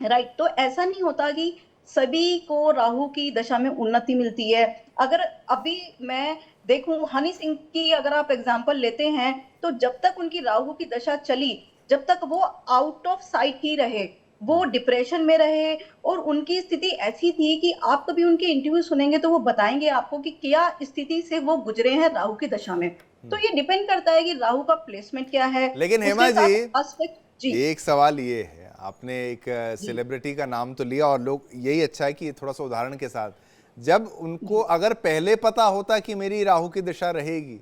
राइट। तो ऐसा नहीं होता कि सभी को राहु की दशा में उन्नति मिलती है। अगर अभी मैं देखूं हनी सिंह की अगर आप एग्जांपल लेते हैं, तो जब तक उनकी राहु की दशा चली, जब तक वो आउट ऑफ साइट ही रहे, वो डिप्रेशन में रहे, और उनकी स्थिति ऐसी थी कि आप कभी उनके इंटरव्यू सुनेंगे तो वो बताएंगे आपको कि क्या स्थिति से वो गुजरे हैं राहु की दशा में। तो ये डिपेंड करता है कि राहु का प्लेसमेंट क्या है। लेकिन उसके हेमा जी, aspect- जी एक सवाल ये है, आपने एक सेलिब्रिटी का नाम तो लिया, और लोग यही अच्छा है कि थोड़ा सा उदाहरण के साथ, जब उनको अगर पहले पता होता कि मेरी राहु की दशा रहेगी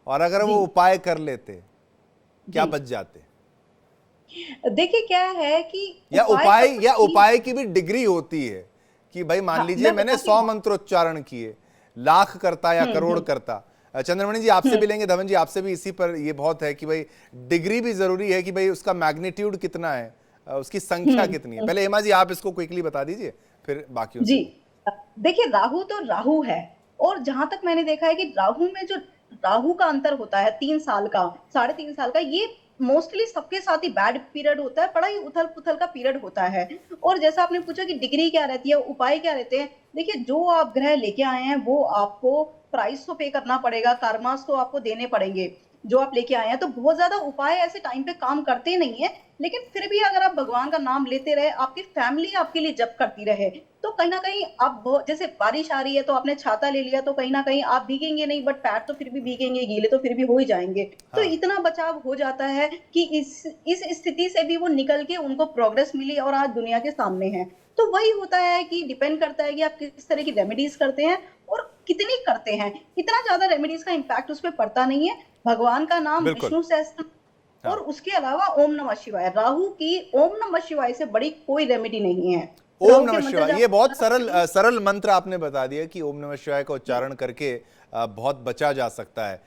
और अगर वो उपाय कर लेते, क्या बच जाते? देखिए क्या है कि उपाय की भी डिग्री होती है कि भाई मान लीजिए मैंने 100 मंत्रोच्चारण किए, लाख करता या करोड़ करता। चंद्रमणि जी आपसे भी लेंगे, धवन जी आपसे भी इसी पर ये बहुत है कि भाई डिग्री भी जरूरी है कि भाई उसका मैग्नीट्यूड कितना है, उसकी संख्या कितनी है। पहले हेमा जी आप इसको क्विकली बता दीजिए, फिर बाकी जी देखिए राहु तो राहु है, और जहां तक मैंने देखा है कि राहु में जो राहु का अंतर होता है 3 साल का, 3.5 साल का, ये मोस्टली सबके साथ ही बैड पीरियड होता है, बड़ा ही उथल पुथल का पीरियड होता है। और जैसा आपने पूछा कि डिग्री क्या रहती है, उपाय क्या रहते हैं, देखिए जो आप ग्रह लेके आए हैं वो आपको प्राइस तो पे करना पड़ेगा, कर्मास तो आपको देने पड़ेंगे जो आप लेके आए हैं। तो बहुत ज्यादा उपाय ऐसे टाइम पे काम करते नहीं है, लेकिन फिर भी अगर आप भगवान का नाम लेते रहे, आपकी फैमिली आपके लिए जप करती रहे, तो कहीं ना कहीं आप जैसे बारिश आ रही है तो आपने छाता ले लिया, तो कहीं ना कहीं आप भीगेंगे नहीं, बट पैर तो फिर भी भीगेंगे, गीले तो फिर भी हो ही जाएंगे। तो इतना बचाव हो जाता है कि इस स्थिति से भी वो निकल के उनको प्रोग्रेस मिली और आज दुनिया के सामने है। तो वही होता है कि डिपेंड करता है कि आप किस तरह की रेमेडीज करते हैं और कितनी करते हैं। इतना ज्यादा रेमेडीज का इम्पैक्ट उस पर पड़ता नहीं है। भगवान का नाम, विष्णु सहस्त्र, और उसके अलावा ओम नमः शिवाय, राहु की ओम नमः शिवाय से बड़ी कोई रेमेडी नहीं है। ओम नमः शिवाय, ये बहुत सरल मंत्र आपने बता दिया कि ओम नमः शिवाय का उच्चारण करके बहुत बचा जा सकता है।